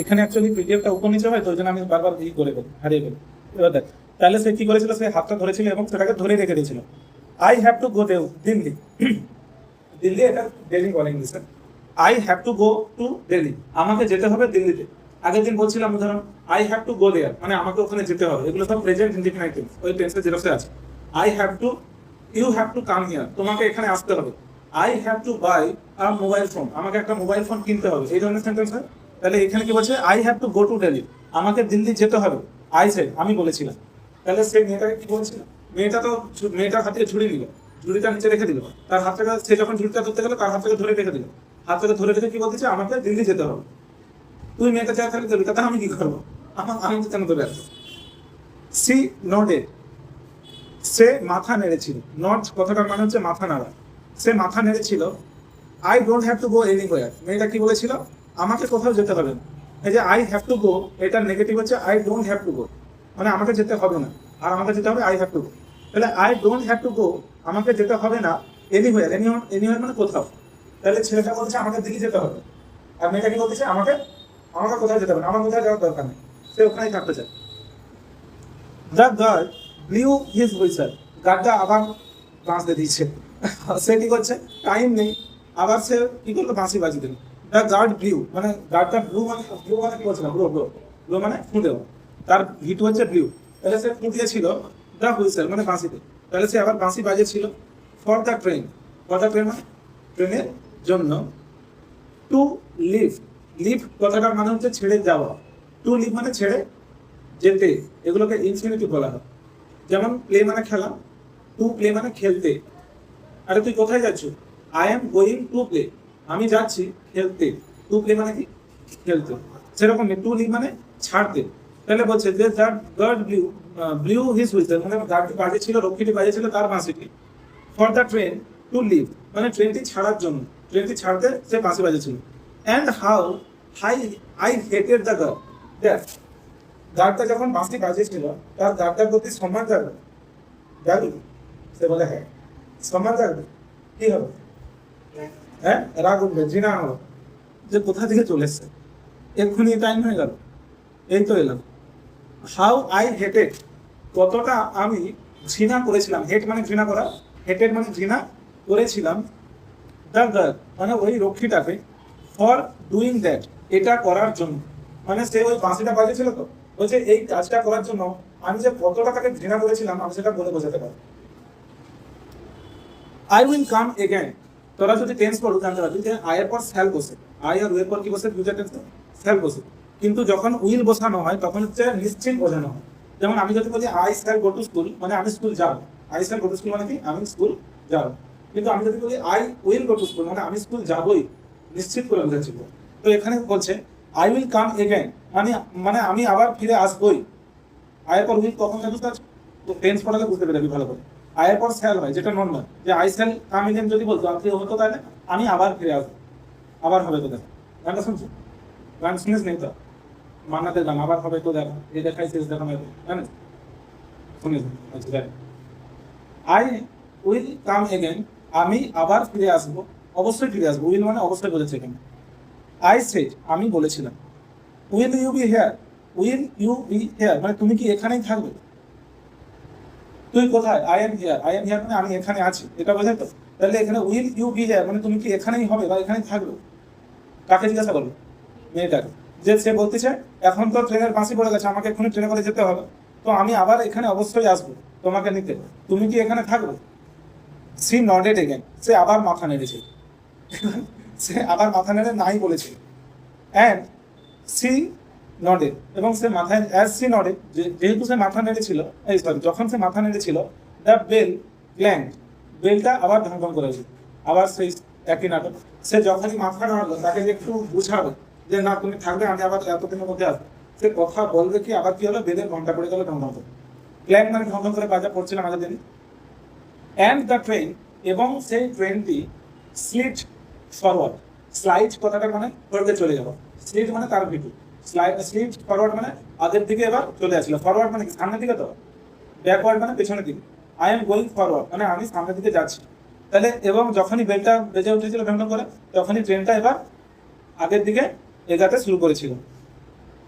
এখানে অ্যাকচুয়ালি পিডিএফটা উপর নিচে হয় তো ওই জন্য আমি বারবার করে ফেলি, হারিয়ে ফেলি। এবার দেখ, তাহলে সে কি করেছিল, সে হাতটা ধরেছিল এবং সেটাকে ধরে রেখে দিয়েছিল। আই হ্যাভ টু গো দিল্লি, দিল্লি এটা দিল্লি বলে ইংলিশে, I have to go to Delhi, আমাকে যেতে হবে দিল্লিতে। আগের দিন বলছিলাম উদাহরণ আই হ্যাভ টু গো দেয়ার মানে আমাকে ওখানে যেতে হবে, এগুলো সব প্রেজেন্ট ইনডিফিনাইট টেন্স, ওই টেন্সে জেরক্সে আছে। I have to, you have to come here, তোমাকে এখানে আসতে হবে। I have to buy a mobile phone, আমাকে একটা মোবাইল ফোন কিনতে হবে, এই ধরনের সেন্টেন্স হয়। তাহলে এখানে কি বলছে, I have to go to Delhi, আমাকে দিল্লি যেতে হবে। আই সেড আমি বলেছিলাম। তাহলে সে মেয়েটাকে কি বলছিল, মেয়েটা তো মেয়েটার হাতে ঝুড়ি নিল, ঝুড়িটা নিচে রেখে দিল, তার হাত থেকে সে যখন ঝুড়িটা ধরতে গেল তার হাত থেকে ধরে রেখে দিল, হাত থেকে ধরে রেখে কি বলতেছে, আমাকে দিল্লি যেতে হবে। তুই মেয়েটা চেয়ার ফেলে দিবি, তাতে আমি কি করবো, আমি তো কেন ধরে আসবো। সি নডেড, সে মাথা নেড়েছিল, নট কথাটার মানে হচ্ছে মাথা নাড়া, সে মাথা নেড়েছিল। I don't have to go anywhere, মেয়েটা কি বলেছিল, আমাকে কোথাও যেতে হবে না। এই যে আই হ্যাভ টু গো, এটার নেগেটিভ হচ্ছে আই ডোন্ট হ্যাভ টু গো, মানে আমাকে যেতে হবে না, আর আমাকে যেতে হবে আই হ্যাভ টু গো। তাহলে I don't have to go আমাকে যেতে হবে না, এনিওয়্যার, এনিওয়্যার মানে কোথাও। তাহলে ছেলেটা বলছে আমাকে দিল্লি যেতে হবে, আর মেয়েটা কি বলতেছে, আমাকে আমাকে কোথাও যেতে হবে না, আমার কোথাও যাওয়ার দরকার নেই, সে ওখানেই থাকতে চায়। The girl blew his whistle, গার্ডটা আবার বাঁশ দিয়ে দিচ্ছে, সে কি করছে, টাইম নেই, আবার সে কি করলো, বাঁশি বাজিয়ে দিল। দ্য গার্ড ব্লিউ, মানে গার্ডটা ব্লু মানে কি বলছিলাম, ব্লু মানে ফুঁ দেওয়া, তার ভিটু হচ্ছে ব্লু, তাহলে সে ফুঁ দিয়েছিল দ্য হুইসেল মানে বাঁশিতে, তাহলে সে আবার বাঁশি বাজিয়েছিল। ফর দ্য ট্রেন মানে ট্রেনের জন্য। টু লিভ, লিভ কথাটার মানে হচ্ছে ছেড়ে যাওয়া, টু লিভ মানে ছেড়ে যেতে, এগুলোকে ইনফিনিটিভ বলা হয়। যেমন প্লে মানে খেলা, টু প্লে মানে খেলতে। আরে তুই কোথায় যাচ্ছ, I am going to play, আমি যাচ্ছি খেলতে, টু প্লে মানে কি খেলতে। সেরকম টু লিভ মানে ছাড়তে। তাহলে বলছে যে that guard blew, blew his whistle মানে গার্ডটি বাজিয়েছিল, রক্ষীটি বাজিয়েছিল তার বাঁশিটি। For the train to leave মানে ট্রেনটি ছাড়ার জন্য, ট্রেনটি ছাড়তে সে বাঁশি বাজিয়েছিল। And how high I hated the guard, দেখ গার্ডটা যখন বাঁশি বাজিয়েছিল তার গার্ডটার প্রতি সম্মান জাগবে, জাগবে? সে বলে হ্যাঁ, সম্মান জাগবে, কি হবে? হ্যাঁ, রাগ উঠবে, ঘৃণা হবে, যে কোথা থেকে চলে এসছে, এক্ষুনি টাইম হয়ে গেল, এই তো এলাম। হাউ আই হেটেড, কতটা আমি ঘৃণা করেছিলাম, হেট মানে ঘৃণা করা, হেটেড মানে ঘৃণা করেছিলাম, দ্য গার্ল মানে ওই রক্ষীটাকে, ফর ডুইং দ্যাট এটা করার জন্য, মানে সে ওই বাঁশিটা বাজিয়েছিল তো, বলছে এই কাজটা করার জন্য আমি যে কতটা তাকে ঘৃণা করেছিলাম আমি সেটা বলে বোঝাতে পারি। আই উইল কাম এগেন, তোরা যদি টেন্স পড়ো জানতে পারবি যে আই এর পর শ্যাল বসে, আই আর উইল পর কি বসে, ফিউচার টেন্স শ্যাল বসে। কিন্তু যখন উইল বসানো হয় তখন হচ্ছে নিশ্চিত বোঝানো হয়। যেমন আমি যদি বলি I shall go to school মানে আমি স্কুল যাব, I shall go to school মানে কি আমি স্কুল যাব। কিন্তু আমি যদি বলি I will go to school মানে আমি স্কুল যাবই, নিশ্চিত করে বোঝাচ্ছি। তো এখানে বলছে আই উইল কাম এগেন মানে মানে আমি আবার ফিরে আসবই। আয়ের পর উইল কখন থাকে তার টেন্স পড়ালে বুঝতে পারবি ভালো করে। আয়ের পর শ্যাল হয় যেটা নর্মাল, যে আই শ্যাল কাম এগেন যদি বলতো আপনি হতো তাহলে আমি আবার ফিরে আসবো, আবার হবে তো দেখো। গানটা শুনছো? গান শুনিস নেই তো? মান্নাতের গান আবার হবে তো দেখো, এই দেখাই শেষ দেখা হবে, জানিস? শুনিস? আচ্ছা দেখ, আই উইল কাম এগেন আমি আবার ফিরে আসবো, অবশ্যই ফিরে আসবো, উইল মানে অবশ্যই বলেছে এখানে। আই সেড আমি বলেছিলাম। Will you be here, will you be here মানে তুমি কি এখানেই থাকবে, তুই কোথায়, I am here, I am here মানে আমি এখানে আছি, এটা বোঝাই তো। তাহলে এখানে উইল ইউ বি হিয়ার মানে তুমি কি এখানেই হবে বা এখানেই থাকবে, কাকে জিজ্ঞাসা করবে, মেয়েটাকে। যে সে বলতেছে এখন তো ট্রেনের বাঁশি পড়ে গেছে, আমাকে এক্ষুনি ট্রেনে করে যেতে হবে, তো আমি আবার এখানে অবশ্যই আসবো তোমাকে নিতে, তুমি কি এখানে থাকবে। সি নডেড এগেন, সে আবার মাথা নেড়েছে, সে আবার মাথা নেড়ে নাই বলেছে। অ্যান্ড সি নডেড এবং সে মাথায়, অ্যাজ সি নডেড যেহেতু সে মাথা নেড়েছিল, এই সরি যখন সে মাথা নেড়েছিল, দ্য বেল ক্ল্যাং বেলটা আবার ঢং ঢং করে, আবার সেই একই নাটক। সে যখনই মাথা নাড়লো তাকে যে একটু বুঝাবে যে না তুমি থাকবে, আমি আবার এতদিনের মধ্যে আসবো, সে কথা বলবে কি আবার কি হলো, বেলের ঘন্টা পড়ে গেল ঢং ঢং করে, ক্ল্যাং মানে ঢং ঢং করে বাজা পড়ছিলাম আগের দিন। অ্যান্ড দ্য ট্রেন এবং সেই ট্রেনটি স্লিট ফরওয়ার্ড, স্লাইড কথাটা মানে ফরওয়ার্ডে চলে যাবো, স্লিট মানে তার ভিতর, স্লিট ফরওয়ার্ড মানে আগের দিকে এবার চলে আসলো, ফরওয়ার্ড মানে সামনের দিকে, তো ব্যাকওয়ার্ড মানে পেছনের দিকে। আই এম গোয়িং ফরওয়ার্ড মানে আমি সামনের দিকে যাচ্ছি। তাহলে এবং যখনই বেলটা বেজে উঠেছিল ঢং ঢং করে, তখনই ট্রেনটা এবার আগের দিকে এগাতে শুরু করেছিল।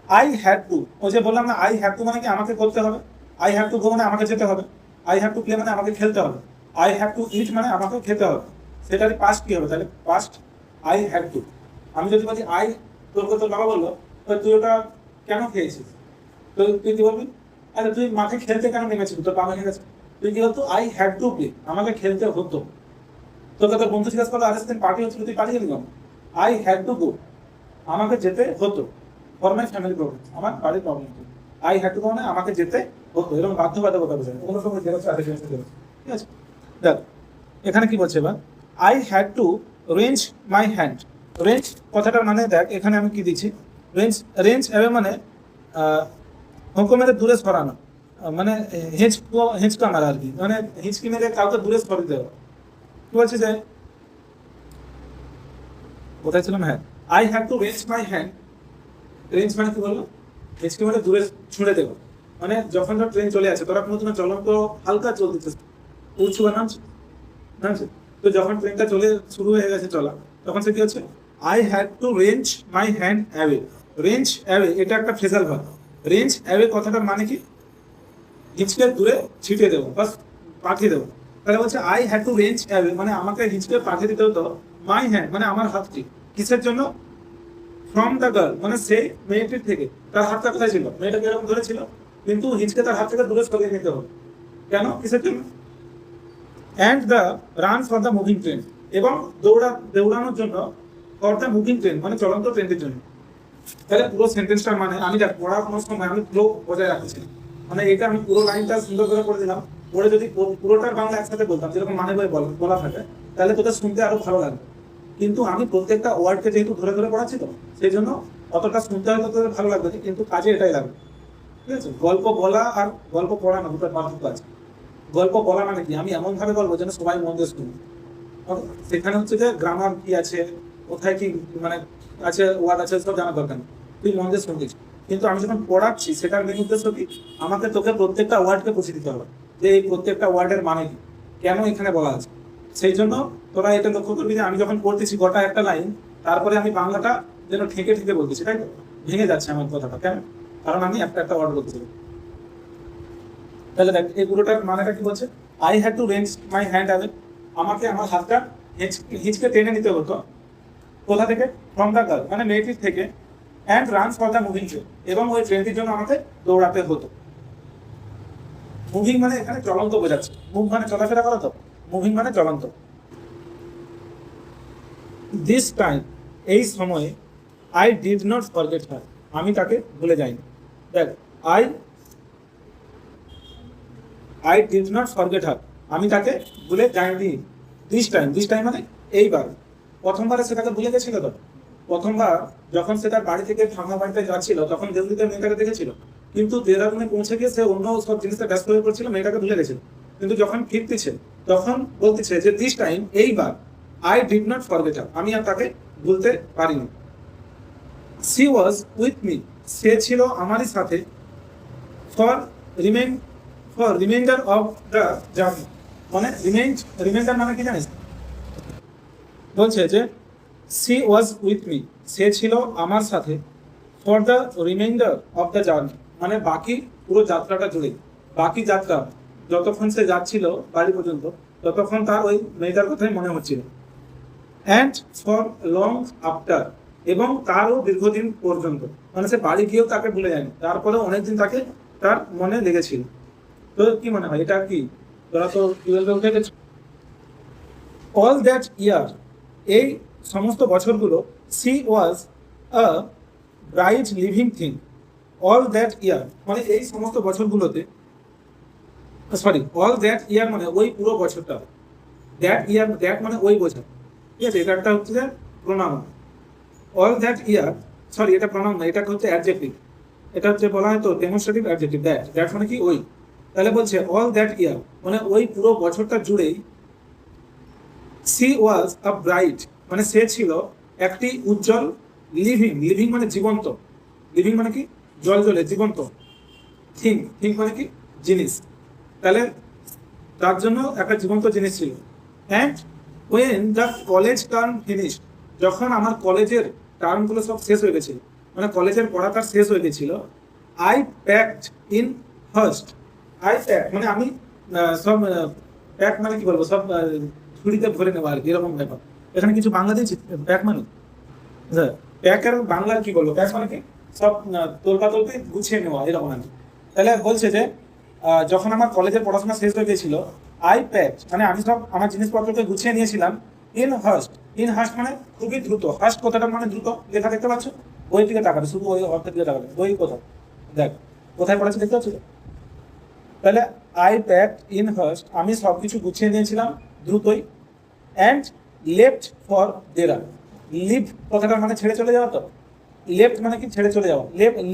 আই হ্যাড টু, ও যে বললাম না আই হ্যাভ টু মানে কি আমাকে করতে হবে, আই হ্যাভ টু গো মানে আমাকে যেতে হবে, আই হ্যাভ টু প্লে মানে আমাকে খেলতে হবে, আই হ্যাভ টু ইট মানে আমাকে খেতে হবে, সেটারই পাস্ট কি হবে, তাহলে পাস্ট আই হ্যাভ টু। আমি যদি বলি আই, তোর বাবা বললো তুই ওটা কেন খেয়েছিস, তো তুই কি বলবি, আচ্ছা তুই মাঠে খেলতে কেন নেমেছিস, তোর বাবা গেছে, তুই কি হতো আই হ্যাভ টু প্লে আমাকে খেলতে হতো। তোকে তোর বন্ধু জিজ্ঞাসা করলো আরেক দিন পার্টি হচ্ছিল তুই পার্টি গেলি কেন, আই হ্যাড টু গো আমাকে যেতে হতো, ফর মাই ফ্যামিলি প্রবলেম আমার বাড়ির প্রবলেম, আই হ্যাড টু মানে আমাকে যেতে হতো, এরকম বাধ্যবাধকতা বোঝায়, কোনো সময় ঠিক আছে। দেখ এখানে কি বলছে এবার, I had to range my hand, range কথাটার মানে দেখ এখানে আমি কি দিচ্ছি, রেঞ্জ রেঞ্জ এবে মানে হুকুমের দূরে সরানো, মানে হেঁচকা মারা আর কি, মানে হিঁচকি মেরে কাউকে দূরে সরিয়ে দেওয়া। কি বলছে যে কোথায় ছিলাম, হ্যাঁ I have two range my hand, range মানে কি বললো, হেঁচকি মানে দূরে ছুঁড়ে দেবো, মানে যখন ধর ট্রেন চলে আসে তোরা কোনো চলন্ত হালকা চলতেছে, উঁচু বা নামছে, নামছে, তো যখন ট্রেনটা চলে শুরু হয়ে গেছে চলা, তখন সে কি হচ্ছে, I had to range my hand away, range away এটা একটা ফ্রেজাল ভার্ব, রেঞ্জ অ্যাওয়ে কথাটার মানে কি, হিঁচকে দূরে ছিটিয়ে দেবো, বাস পাঠিয়ে দেবো। তাহলে বলছে I had to range away মানে আমাকে হিঁচকে পাঠিয়ে দিতে হতো মাই হ্যান্ড মানে আমার হাতটি, কিসের জন্য? ফ্রম দ্য গার্ল মানে সেই মেয়েটির থেকে। তার হাতটা কোথায় ছিল? মেয়েটাকে এরকম ধরেছিল, কিন্তু হিচকে তার হাত থেকে দূরে সরিয়ে নিতে হবে। কেন? কিসের জন্য? And the run for the moving train, এবং দৌড়ানোর জন্য ফর দ্য মুভিং ট্রেন মানে চলন্ত ট্রেনটির জন্য। তাহলে পুরো সেন্টেন্সটার মানে আমি দেখ পড়ার কোনো সময় আমি পুরো বজায় রাখছি, মানে এটা আমি পুরো লাইনটা সুন্দর করে পড়ে দিলাম। পড়ে যদি পুরোটার বাংলা একসাথে বলতাম যেরকম মানে বই বলা থাকে, তাহলে তোদের শুনতে আরো ভালো লাগবে। কিন্তু আমি প্রত্যেকটা ওয়ার্ডকে যেহেতু ধরে ধরে পড়াচ্ছি, তো সেই জন্য অতটা শুনতে হয়তো তোদের ভালো লাগবে না, কিন্তু কাজে এটাই লাগবে। ঠিক আছে? গল্প বলা আর গল্প পড়া না, দুটোর পার্থক্য আছে। গল্প বলা মানে কি, আমি এমন ভাবে বলবো যেন সবাই মন দিয়ে শুনে। সেখানে হচ্ছে যে গ্রামার কি আছে, কোথায় কি মানে আছে, ওয়ার্ড আছে, সব জানা দরকার নেই, তুই মন দিয়ে শুনছিস। কিন্তু আমি যখন পড়াচ্ছি সেটার মেন উদ্দেশ্য কি, আমাকে তোকে প্রত্যেকটা ওয়ার্ডকে বুঝিয়ে দিতে হবে যে এই প্রত্যেকটা ওয়ার্ডের মানে কি, কেন এখানে বলা আছে। সেই জন্য তোরা এটা লক্ষ্য করবি যে আমি যখন পড়তেছি গোটা একটা লাইন, তারপরে আমি বাংলাটা যেন ঠেকে ঠেকে বলতেছি, তাই তো? ভেঙে যাচ্ছে আমার কথাটা, কেন? কারণ আমি একটা একটা ওয়ার্ড বলতেছি। তাহলে দেখ এই পুরোটার মানেটা কি বলছে, I had to range my hand away, আমাকে আমার হাতটা হিচকে টেনে নিতে হতো। কোথা থেকে? ফ্রম দ্য গার্ল মানে মেয়েটির থেকে। And run for the moving train, এবং ওই ট্রেনটির জন্য আমাকে দৌড়াতে হতো। মুভিং মানে এখানে চলন্ত বোঝাচ্ছে, মুভ মানে চলাফেরা করা, তো মুভিং মানে চলন্ত। দিস টাইম এই সময়ে I did not forget her, আমি তাকে ভুলে যাইনি। দেখ I I did not forget her, আমি তাকে ভুলে যাইনি। দিস টাইম মানে এইবার। প্রথমবারে সে তাকে ভুলে গেছিল তো। প্রথমবার যখন সে তার বাড়ি থেকে ঠাম্মা বাড়িতে যাচ্ছিল, তখন দিল্লিতে মেয়েটাকে দেখেছিল, কিন্তু দেহরাদুনে পৌঁছে গিয়ে সে অন্য সব জিনিসটা ব্যস্ত হয়ে পড়ছিল, মেয়েটাকে ভুলে গেছিল। কিন্তু যখন ফিরতেছে তখন বলতেছে যে দিস টাইম এইবার I did not forget her, আমি আর তাকে ভুলতে পারিনি। সি ওয়াজ উইথ মি, সে ছিল আমারই সাথে। For remain for reminder of the journey মানে রিমাইন্ডার মানে কি জানিস? বলছে যে সি ওয়াজ উইথ মি, সে ছিল আমার সাথে। For the reminder of the journey মানে বাকি পুরো যাত্রাটা জুড়ে, বাকি যাত্রা যতক্ষণ সে যাচ্ছিল বাড়ি পর্যন্ত, ততক্ষণ তার ওই মেয়েটার কথাই মনে হচ্ছিল। অ্যান্ড ফর লং আফটার, এবং তারও দীর্ঘদিন পর্যন্ত, মানে সে বাড়ি গিয়েও তাকে ভুলে যায়নি, তারপরেও অনেকদিন তাকে তার মনে লেগেছিল। তো কি মনে হয় এটা কি? তোরা তো 12-এ উঠে গেছে। অল দ্যাট ইয়ার, এই সমস্ত বছরগুলো, she was a bright living thing. All that year মানে এই সমস্ত বছরগুলোতে, সরি অল দ্যাট ইয়ার মানে ওই পুরো বছরটা। দ্যাট ইয়ার, দ্যাট মানে ওই বছর। ঠিক আছে? এটা একটা হচ্ছে যে pronoun. All that year, sorry এটা প্রোনাউন না, এটা হচ্ছে অ্যাডজেক্টিভ। এটা হচ্ছে বলা হয় তো ডেমনস্ট্রেটিভ অ্যাডজেক্টিভ। দ্যাট মানে কি ওই। তাহলে বলছে অল দ্যাট ইয়ার মানে ওই পুরো বছরটা জুড়েই, সি ওয়াজ আ ব্রাইট মানে সে ছিল একটি উজ্জ্বল, লিভিং মানে জীবন্ত, লিভিং মানে কি জলে জীবন্ত, থিং মানে কি জিনিস। তাহলে তার জন্য একটা জীবন্ত জিনিস ছিল। And when the college term finish, যখন আমার কলেজের টার্মগুলো সব শেষ হয়ে গেছিল, মানে কলেজের পড়াটা শেষ হয়ে গেছিল, I packed in first. I pack মানে আমি সব প্যাক মানে কি বলবো, সব ঝুড়িতে ভরে নেওয়া আর কি, এরকম ব্যাপার। এখানে কিছু বাংলা দিয়েছি প্যাক মানে, প্যাকের বাংলা কি বলবো, প্যাক মানে কি সব তোলপাতলকে গুছিয়ে নেওয়া, এরকম আর কি। তাহলে বলছে যে যখন আমার কলেজের পড়াশোনা শেষ হয়ে গেছিল, আই প্যাক মানে আমি সব আমার জিনিসপত্রকে গুছিয়ে নিয়েছিলাম। ইন হাস্ট মানে খুবই দ্রুত। হাস্ট কথাটা মানে দ্রুত, লেখা দেখতে পাচ্ছ, বই দিকে তাকাবে, শুধু ওই অর্থের দিকে তাকাবে, বই কোথাও দেখ কোথায় পড়াচ্ছে দেখতে পাচ্ছ। তাহলে আই প্যাক ইন হাস্ট আমি সবকিছু গুছিয়ে নিয়েছিলাম দ্রুতই। অ্যান্ড লেফট ফর দেরা, লিভ কথাটার মানে ছেড়ে চলে যাওয়া, তো লেফট মানে কি ছেড়ে চলে যাওয়া,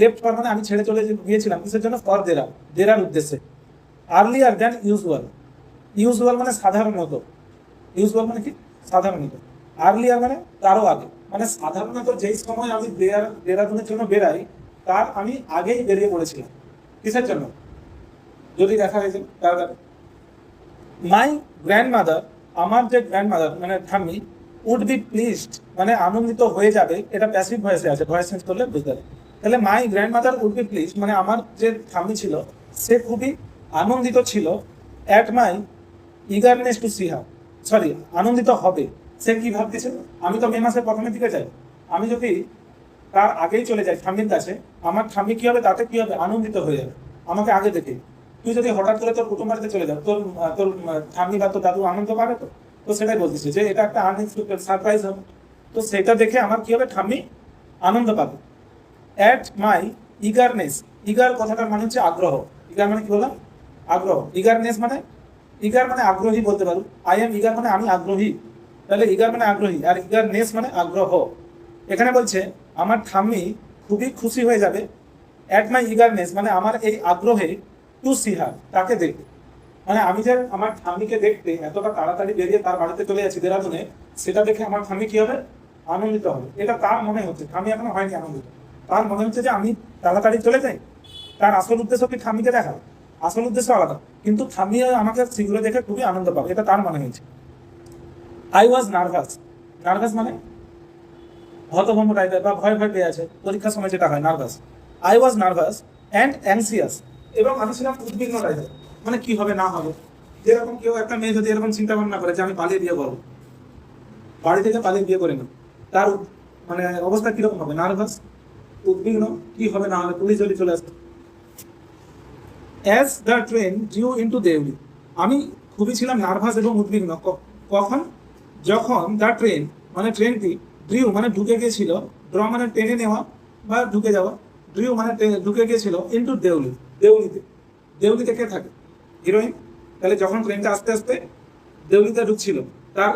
লেফট ফর মানে আমি ছেড়ে চলে গিয়েছিলাম, কিসের জন্য? ফর দেরার উদ্দেশ্যে। আর্লিয়ার দ্যান ইউজুয়াল মানে সাধারণত, ইউজুয়াল মানে কি সাধারণত। আর্লিয়ার মানে তারও আগে, মানে সাধারণত যেই সময় আমি দেরাদুনের জন্য বেরাই, তার আমি আগেই বেরিয়ে পড়েছিলাম। কিসের জন্য? যদি দেখা হয়েছে তার মাই গ্র্যান্ডমাদার, আমার যে গ্র্যান্ডমাদার মানে ঠাম্মি, উড বি প্লিজড মানে আনন্দিত হয়ে যাবে, এটা প্যাসিভ ভয়েসে আছে, ভয়েস চেঞ্জ করলে বুঝতে পারে। তাহলে my grandmother would be pleased মানে আমার যে ঠাম্মি ছিল সে খুবই আনন্দিত ছিল। At my eagerness to see her, sorry আনন্দিত হবে সে কি ভাবতেছে, আমি তো মে মাসের প্রথমের দিকে যাই, আমি যদি তার আগেই চলে যাই ঠাম্মির কাছে, আমার ঠাম্মি কি হবে, তাতে কি হবে, আনন্দিত হয়ে যাবে আমাকে আগে দেখে। তুই যদি হঠাৎ করে তোর কুটুম বাড়িতে চলে যাও, তোর ঠাম্মি বা তোর দাদু আনন্দ পাবে তো। তো সেটাই বলতেছে যে এটা একটা আনএক্সপেক্টেড সারপ্রাইজ হবে। তো সেটা দেখে আমার কি হবে, ঠাম্মি আনন্দ পাবে। অ্যাট মাই ইগারনেস, ইগার কথাটার মানে হচ্ছে আগ্রহ। ইগার মানে কি বললাম, আগ্রহ। ইগারনেস মানে, ইগার মানে আগ্রহী বলতে পারো। আই এম ইগার মানে আমি আগ্রহী, তাহলে ইগার মানে আগ্রহী, আর ইগারনেস মানে আগ্রহ। এখানে বলছে আমার ঠাম্মি খুবই খুশি হয়ে যাবে, অ্যাট মাই ইগারনেস মানে আমার এই আগ্রহে, টু সি হার তাকে দেখতে। মানে আমি যে আমার ঠাম্মিকে দেখতে এতটা তাড়াতাড়ি বেরিয়ে তার বাড়িতে চলে যাচ্ছি দেরাদুনে, সেটা দেখে আমার ঠাম্মি কি হবে, আনন্দিত হবে। এটা তার মনে হচ্ছে, ঠাম্মি এখনো হয়নি আনন্দিত, তার মনে হচ্ছে যে আমি তাড়াতাড়ি চলে যাই। তার আসল উদ্দেশ্য কি ঠাম্মিকে দেখা, আসল উদ্দেশ্য আলাদা, কিন্তু ঠাম্মি আমাকে শীঘ্র দেখে খুবই আনন্দ পাবে, এটা তার মনে হয়েছে। আই ওয়াজ নার্ভাস, নার্ভাস মানে হতভম্ব টাইপের বা ভয় ভয় পেয়ে আছে, পরীক্ষার সময় যেটা হয় nervous. I was nervous and অ্যাংসিয়াস, এবং আমি ছিলাম উদ্বিগ্ন টাইপের, মানে কি হবে না হবে। যেরকম কেউ একটা মেয়ে যদি এরকম চিন্তা ভাবনা করে যে আমি পালিয়ে বিয়ে করবো, বাড়ি থেকে পালিয়ে বিয়ে করে না, তার মানে অবস্থা কিরকম হবে, নার্ভাস, উদ্বিগ্ন, কি হবে না হবে, পুলিশ যদি চলে আসবে। As the train due into Deoli, আমি খুবই ছিলাম নার্ভাস এবং উদ্বিগ্ন কখন, যখন দ্য ট্রেন মানে ট্রেনটি, ড্রিউ মানে ঢুকে গিয়েছিল, ড্র মানে টেনে নেওয়া বা ঢুকে যাওয়া, ড্রিউ মানে ঢুকে গিয়েছিল ইন্টু দেউলি, দেউলিতে। দেউলিতে কে থাকে, হিরোইন। তাহলে যখন ট্রেনটা আস্তে আস্তে দেউলিতে ঢুকছিল, তার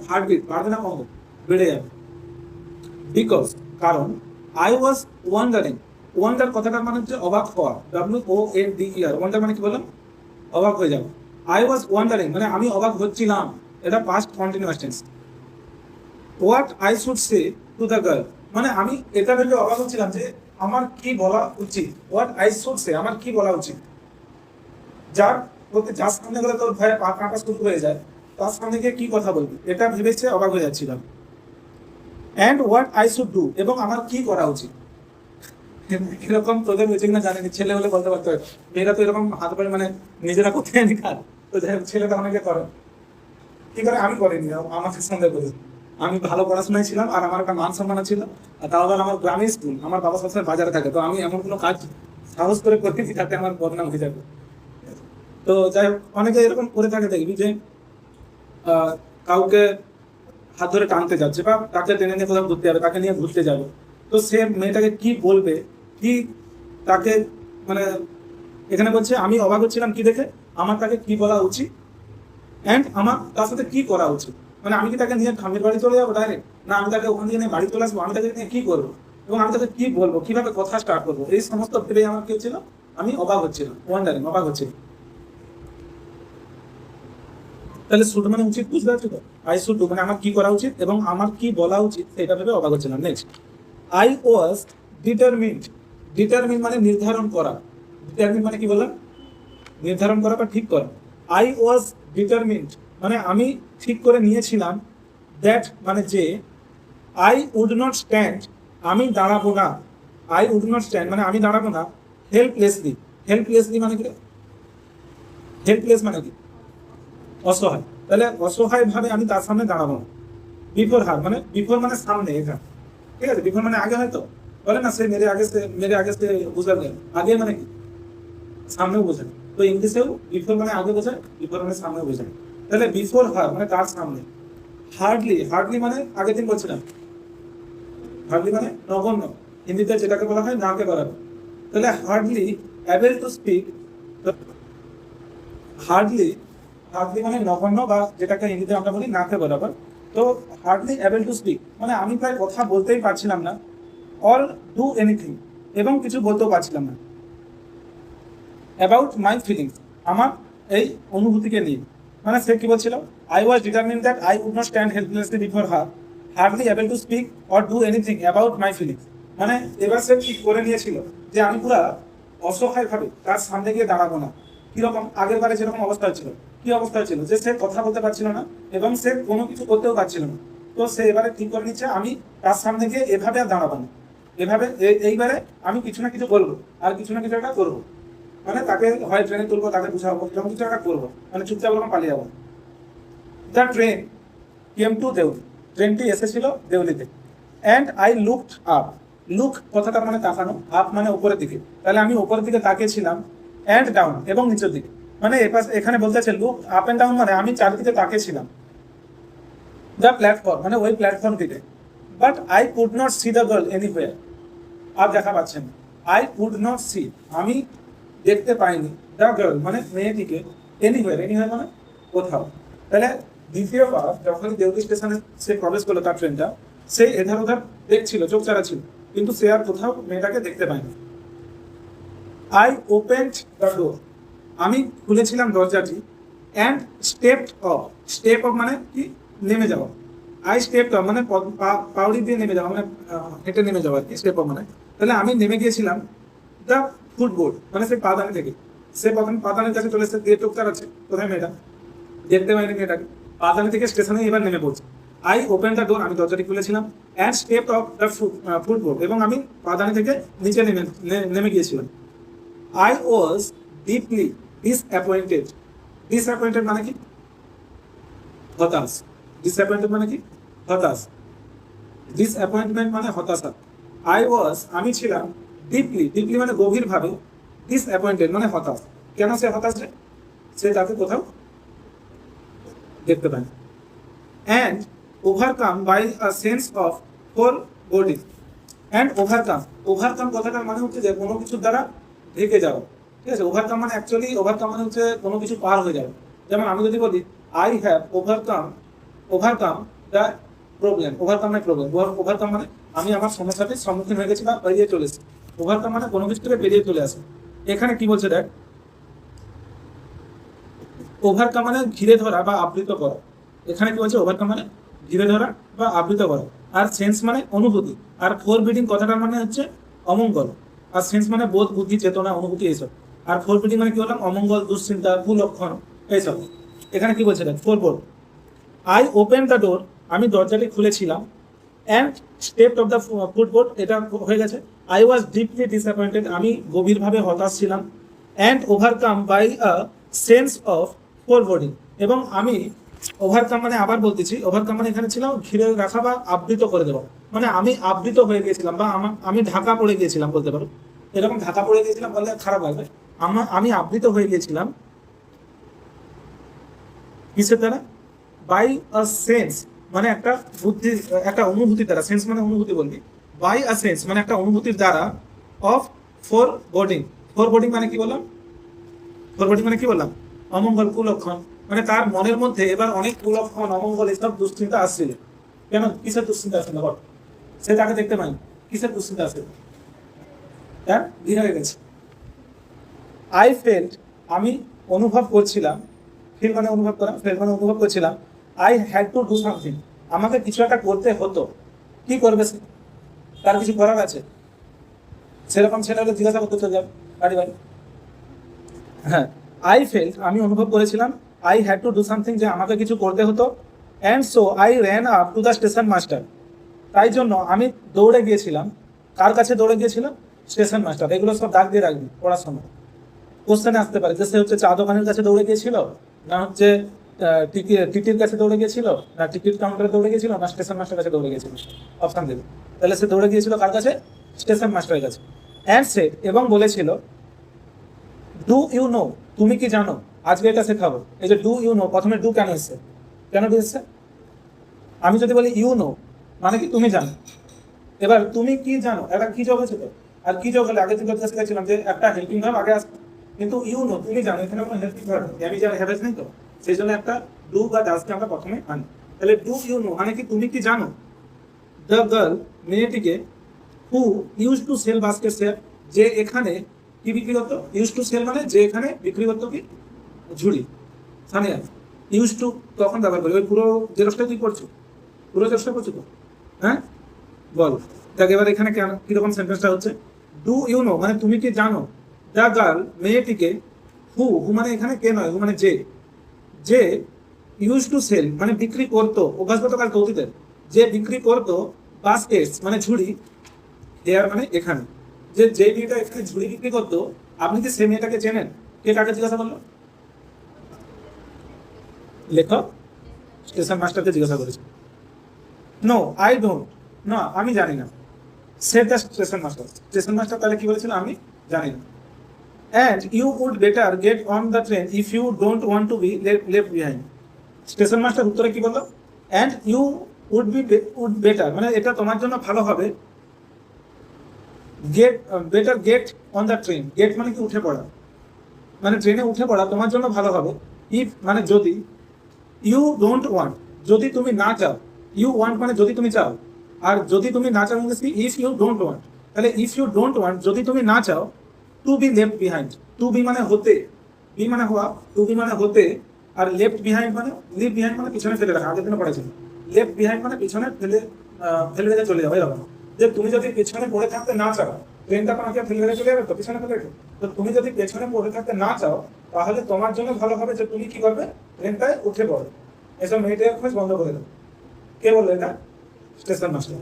হার্টবিট বাড়বে না কমবে, বেড়ে যাবে। বিকজ কারণ, আই ওয়াজ ওয়ান্ডারিং, ওয়ান্ডার কথাটার মানে হচ্ছে অবাক হওয়া, WONDER, ওয়ান্ডার মানে কি বললাম, অবাক হয়ে যাওয়া। আই ওয়াজ ওয়ান্ডারিং মানে আমি অবাক হচ্ছিলাম, এটা past continuous tense. What I should say to the girl, মানে আমি এটা ভেবে অবাক হচ্ছিলাম যে আমার কি বলা উচিত। হোয়াট আই শুড সে, আমার কি বলা উচিত। যার বলতে যার সামনে গেলে তোর ভয়ে পা কাঁপা শুরু হয়ে যায়, তার সামনে গিয়ে কি কথা বলবি, এটা ভেবেছে অবাক হয়ে যাচ্ছিলাম। And what I should do, এবং আমার কি করা উচিত। এরকম তোদের হয়েছে কিনা জানি, ছেলে হলে বলতে পারতো, মেয়েরা তো এরকম হাত পায়ে মানে নিজেরা কোথায় আনি খান, তো যাই হোক ছেলেটা অনেকে করে, কি করে আমি করিনি, আমাকে সন্দেহ করি। আমি ভালো পড়াশোনায় ছিলাম, আর আমার একটা মান সম্মান ছিল, আর তাও আবার আমার গ্রামের স্কুল, আমার বাবা সবসময় বাজারে থাকে, তো আমি এমন কোনো কাজ সাহস করে করিনি যাতে আমার বদনাম হয়ে যাবে। তো যাই হোক অনেকে এরকম করে থাকে, দেখবি যে কাউকে হাত ধরে টানতে যাচ্ছে বা তাকে টেনে নিয়ে কোথাও ঘুরতে যাবে, তাকে নিয়ে ঘুরতে যাবে, তো সে মেয়েটাকে কি বলবে, কি তাকে মানে, এখানে বলছে আমি অবাক হচ্ছিলাম কি দেখে, আমার তাকে কি বলা উচিত, অ্যান্ড আমার তার সাথে কি করা উচিত। মানে আমি কি তাকে নিয়ে ঠাম্মির বাড়ি চলে যাবো ডাইরেক্ট, না আমি তাকে ওখান থেকে নিয়ে বাড়ি চলে আসবো, আমি তাকে নিয়ে কি করবো, এবং আমি তাকে কি বলবো, কিভাবে কথা স্টার্ট করবো, এই সমস্ত ভেবে আমার কি হচ্ছিল, আমি অবাক হচ্ছিলাম, ওয়ান্ডারিং, অবাক হচ্ছিলাম। তাহলে শুড মানে উচিত, বুঝতে পারছো তো। আই শুড ডু মানে আমার কি করা উচিত এবং আমার কি বলা উচিত, সেটা ভেবে অবাক হচ্ছিলাম। Next, I was determined, determine মানে নির্ধারণ করা, ডিটারমিন মানে কি বললাম, নির্ধারণ করা বা ঠিক করা। আই ওয়াজ ডিটারমিন্ড মানে আমি ঠিক করে নিয়েছিলাম, দ্যাট মানে যে, আই উড নট স্ট্যান্ড আমি দাঁড়াবো না, আই উড নট স্ট্যান্ড মানে আমি দাঁড়াবো না, হেল্পলেসলি, হেল্পলেসলি মানে কি, হেল্পলেস মানে কি, অসহায়, তাহলে অসহায় ভাবে আমি তার সামনে দাঁড়াবো না। বিফোর হার মানে, বিফোর মানে সামনে, এটা ঠিক আছে, বিফোর মানে আগে, হয়তো বলে না সে মেরে আগে সে বুঝা যায়, আগে মানে কি সামনেও বোঝায়, তো ইংলিশেও বিফোর মানে আগে বোঝায়, বিফোর মানে সামনেও বোঝায়। তাহলে বিফোর হার মানে তার সামনে। হার্ডলি, হার্ডলি মানে আগের দিন বলছিলাম, হার্ডলি মানে নগণ্য, হিন্দিতে যেটাকে বলা হয় নাকে বরাবর। তাহলে hardly able to speak, hardly, hardly মানে নগণ্য বা যেটাকে হিন্দিতে আমরা বলি নাকে বরাবর। তো হার্ডলি অ্যাবল টু স্পিক মানে আমি প্রায় কথা বলতেই পারছিলাম না, অর ডু এনিথিং এবং কিছু বলতেও পারছিলাম না, অ্যাবাউট মাই ফিলিংস আমার এই অনুভূতিকে নিয়ে। মানে সে কি বলছিল, I was determine that I would not stand helplessly before her, hardly able to speak or do anything about my feelings. মানে এবার সে ঠিক করে নিয়েছিল যে আমি পুরা অসহায় ভাবে তার সামনে গিয়ে দাঁড়াবো না। কিরকম, আগের বারে যেরকম অবস্থা হচ্ছিল, কি অবস্থা হচ্ছিল যে সে কথা বলতে পারছিল না এবং সে কোনো কিছু করতেও পারছিল না, তো সে এবারে ঠিক করে নিচ্ছে আমি তার সামনে গিয়ে এভাবে আর দাঁড়াবো না, এভাবে এইবারে আমি কিছু না কিছু বলবো আর কিছু না কিছু একটা করবো, মানে তাকে হয় ট্রেনে তুলবো, তাকে বুঝাবো, এরকম কিছু একটা করবো, মানে চুপচাপ ওরকম পালিয়ে যাবো। The train came to Deoli, ট্রেনটি এসেছিল দেউলিতে। And I looked up, look কথাটা মানে তাকানো, আপ মানে উপরের দিকে, তাহলে আমি উপরের দিকে তাকিয়েছিলাম। অ্যান্ড ডাউন এবং নিচের দিকে, মানে এখানে বলতে আছে লুক আপ অ্যান্ড ডাউন মানে আমি চারিদিকে তাকিয়েছিলাম দ্য প্ল্যাটফর্ম মানে ওই প্ল্যাটফর্মটিতে। But I could not see the girl anywhere, আর দেখা পাচ্ছেন, আই কুড নট সি আমি দেখতে পাইনি, দ্য গার্ল মানে মেয়েটিকে, এনিওয়্যার, এনিওয়্যার মানে কোথাও। তাহলে দ্বিতীয়বার যখন দেউলি স্টেশনে সে প্রবেশ করলো তার ট্রেনটা, সে এধার ওধার দেখছিল, চোখ চারা ছিল, কিন্তু সে আর কোথাও মেয়েটাকে দেখতে পায়নি। আই ওপেন্ড দ্য ডোর, আমি খুলেছিলাম দরজাটি। And stepped of, step of মানে কি নেমে যাওয়া, আই স্টেপড অফ মানে পাউড়ি দিয়ে নেমে যাওয়া, মানে হেঁটে নেমে যাওয়া আর কি, স্টেপ অফ মানে। তাহলে আমি নেমে গিয়েছিলাম দ্য ফুটবোর্ড মানে সেই পাদানি থেকে। সে প্রথম পাদানির কাছে চলে এসেছে, দিয়ে চোখ চালাচ্ছে, কোথায় মেয়েটা, দেখতে পাইনি মেয়েটাকে। পাদানি থেকে স্টেশনে এবার নেমে পড়ছে। আই ওপেন দ্য ডোর, আমি দরজাটি খুলেছিলাম। অ্যান্ড স্টেপ অফ দ্য ফুটবোর্ড এবং আমি পাদানি থেকে নিচে নেমে গিয়েছিলাম। I was deeply disappointed, disappointed মানে কি হতাশ, ডিসঅ্যাপয়েন্টেড মানে কি হতাশ, ডিসঅ্যাপয়েন্টমেন্ট মানে হতাশা। আই ওয়াজ আমি ছিলাম, ডিপলি, ডিপলি মানে গভীরভাবে, ডিসঅ্যাপয়েন্টেড মানে হতাশ। কেন সে হতাশ? সে তাকে কোথাও দেখতে পায়। And overcome by a sense of foreboding, and overcome, overcome কথাটার মানে হচ্ছে যে কোনো কিছুর দ্বারা ঢেকে যাওয়া, ঠিক আছে। ওভারকাম মানে অ্যাকচুয়ালি ওভারকাম মানে হচ্ছে কোনো কিছু পার হয়ে যাবে। যেমন আমি যদি বলি I have overcome the problem, overcome মানে প্রবলেম, ওভারকাম মানে আমি আমার সমস্যাটির সম্মুখীন হয়ে গেছি বা বেরিয়ে চলেছি। ওভারকাম মানে কোনো কিছু থেকে বেরিয়ে চলে আসে। এখানে কি বলছে দেখ, ওভারকাম মানে ঘিরে ধরা বা আবৃত করা। এখানে কি বলছে, ওভারকাম মানে ঘিরে ধরা বা আবৃত করা। আর সেন্স মানে অনুভূতি। আর ফোরবিডিং কথাটার মানে হচ্ছে অমঙ্গল। আর সেন্স মানে বোধ, বুদ্ধি, চেতনা, অনুভূতি, এইসব। আর ফোরবিডিং মানে কি বললাম, অমঙ্গল, দুশ্চিন্তা, কুলক্ষণ, এইসব। এখানে কি বলছে দেখ, ফোরবোর্ড। আই ওপেন দ্য ডোর, আমি দরজাটি খুলেছিলাম। অ্যান্ড স্টেপ অফ দ্য ফুটবোর্ড, এটা হয়ে গেছে। আই ওয়াজ ডিপলি ডিসঅ্যাপয়েন্টেড, আমি গভীরভাবে হতাশ ছিলাম। And overcome by a sense of foreboding, এবং আমি ওভারকাম মানে আবার বলতেছি, ওভারকাম মানে এখানে ছিল ঘিরে রাখা বা আবৃত করে দেওয়া, মানে আমি আবৃত হয়ে গিয়েছিলাম বা আমি ঢাকা পড়ে গিয়েছিলাম বলতে পারো। এরকম ঢাকা পড়ে গিয়েছিলাম বললে খারাপ লাগবে। আমি আবৃত হয়ে গিয়েছিলাম কিসের দ্বারা, বাই আ সেন্স মানে একটা বুদ্ধি, একটা অনুভূতির দ্বারা, সেন্স মানে অনুভূতি বলবি, বাই আ সেন্স মানে একটা অনুভূতির দ্বারা, অফ ফোরবোর্ডিং, ফোরবোর্ডিং মানে কি বললাম, ফোরবোর্ডিং মানে কি বললাম, অমঙ্গল, কুলক্ষণ, মানে তার মনের মধ্যে এবার অনেক কুলক্ষণ, অমঙ্গল, এসব দুশ্চিন্তা আসছিল। কেন, কিসের দুশ্চিন্তা আসছিল বল, সে তাকে দেখতে পাই, কিসের দুশ্চিন্তা আসছিল, তার ভিড় হয়ে গেছে। আই ফেল্ট আমি অনুভব করছিলাম, ফিল মানে অনুভব করা, ফেল মানে অনুভব করছিলাম। I had to do something, আমাকে কিছু একটা করতে হতো। কি করবে সে, তার কিছু করার আছে, সেরকম ছেলে হলে জিজ্ঞাসা করতে চলে যাবে বাড়ি বাড়ি। হ্যাঁ, আই ফেল্ট আমি অনুভব করেছিলাম, I had to do something যে আমাকে কিছু করতে হতো। And so I ran up to the station master, তাই জন্য আমি দৌড়ে গিয়েছিলাম। কার কাছে দৌড়ে গিয়েছিলাম, স্টেশন মাস্টার। এগুলো সব দাগ দিয়ে রাখবি পড়ার সময়, কোশ্চেনে আসতে পারে যে সে হচ্ছে চা দোকানের কাছে দৌড়ে গিয়েছিল, না হচ্ছে টিটির কাছে দৌড়ে গিয়েছিল, না টিকিট কাউন্টারে দৌড়ে গিয়েছিল, না স্টেশন মাস্টারের কাছে দৌড়ে গিয়েছিল, অপশন দেবে। তাহলে সে দৌড়ে গিয়েছিল কার কাছে, স্টেশন মাস্টারের কাছে। অ্যান্ড সে এবং বলেছিল, ডু ইউ নো তুমি কি জানো, আজকে এটা শেখাবো। এই যে ডু ইউ নো, প্রথমে ডু কেন এসছে, কেন ডু এসছে? আমি যদি বলি ইউ নো মানে কি তুমি জানো, এবার তুমি কি জানো একটা কি যোগ হয়েছে তো, আর কি যোগ হলে আগে থেকে শিখেছিলাম যে একটা হেল্পিং ভার্ব আগে আসবে, কিন্তু ইউ নো তুমি জানো, এখানে কোনো হেল্পিং ভার্ব নেই, আমি যারা হ্যাভেজ নেই তো, সেই জন্য একটা ডু বা ডাজকে আমরা প্রথমে আনি। তাহলে ডু ইউ নো মানে কি তুমি কি জানো, দ্য গার্ল মেয়েটিকে, who use to sell basket শেয়ার যে এখানে কি বিক্রি করতো, ইউজ টু সেল মানে যে এখানে বিক্রি করতো কি ঝুড়ি, সানিয়া। ইউজ টু তখন ব্যবহার করি, ওই পুরো জেরক্সটা তুই করছো, পুরো জেরক্সটা করছো তো, হ্যাঁ বল। দেখ এবার এখানে কেন কিরকম সেন্টেন্সটা হচ্ছে, ডু ইউ নো মানে তুমি কি জানো, দ্য গার্ল মেয়েটিকে, হু হু মানে এখানে কে নয়, হু মানে যে ইউজ টু সেল মানে বিক্রি করতো, অভ্যাসগত কাল অতীতের, যে বিক্রি করতো বাস্কেটস মানে ঝুড়ি, দেয়ার মানে এখানে, যে মেয়েটা এখানে ঝুড়ি বিক্রি করতো, আপনি কি সে মেয়েটাকে চেনেন? কে কাকে জিজ্ঞাসা করলো, লেখক স্টেশন মাস্টারকে জিজ্ঞাসা করেছে। নো আই ডোন্ট, না আমি জানি না। Said the station master, station master তাহলে কি বলেছিল, আমি জানি না। And you would better get on the train if you don't want to be left behind. Station master উত্তরে কি বললো, অ্যান্ড ইউ উড বেটার মানে এটা তোমার জন্য ভালো হবে, get better get on the train, get মানে কি উঠে পড়া, মানে ট্রেনে উঠে পড়া তোমার জন্য ভালো হবে, ইফ মানে যদি, ইউ ডোন্ট ওয়ান্ট যদি তুমি না চাও, ইউ ওয়ান্ট মানে যদি তুমি চাও, আর যদি তুমি না চাও মানে ইফ ইউ ডোন্ট ওয়ান্ট, তাহলে ইফ ইউ ডোন্ট ওয়ান্ট যদি তুমি না চাও, to be left behind, to be মানে হতে, বি মানে হওয়া, টু বি মানে হতে, আর লেফট বিহাইন্ড মানে লিভ বিহাইন্ড মানে পিছনে ফেলে রাখা, আগের দিনে পড়েছিল। লেফট বিহাইন্ড মানে পিছনে ফেলে রেখে চলে যাবে, এরকম যে তুমি যদি পেছনে পড়ে থাকতে না চাও, ট্রেনটা তোমাকে ফেলে রেখে চলে যাবে তো পিছনে ফেলে রেখে, তো তুমি যদি পেছনে পড়ে থাকতে না চাও তাহলে তোমার জন্য ভালো হবে যে তুমি কি করবে, ট্রেনটায় উঠে পড়ো, এসব মেয়েদের খোঁজ বন্ধ করে দেবে। কে বললো এটা? Station master.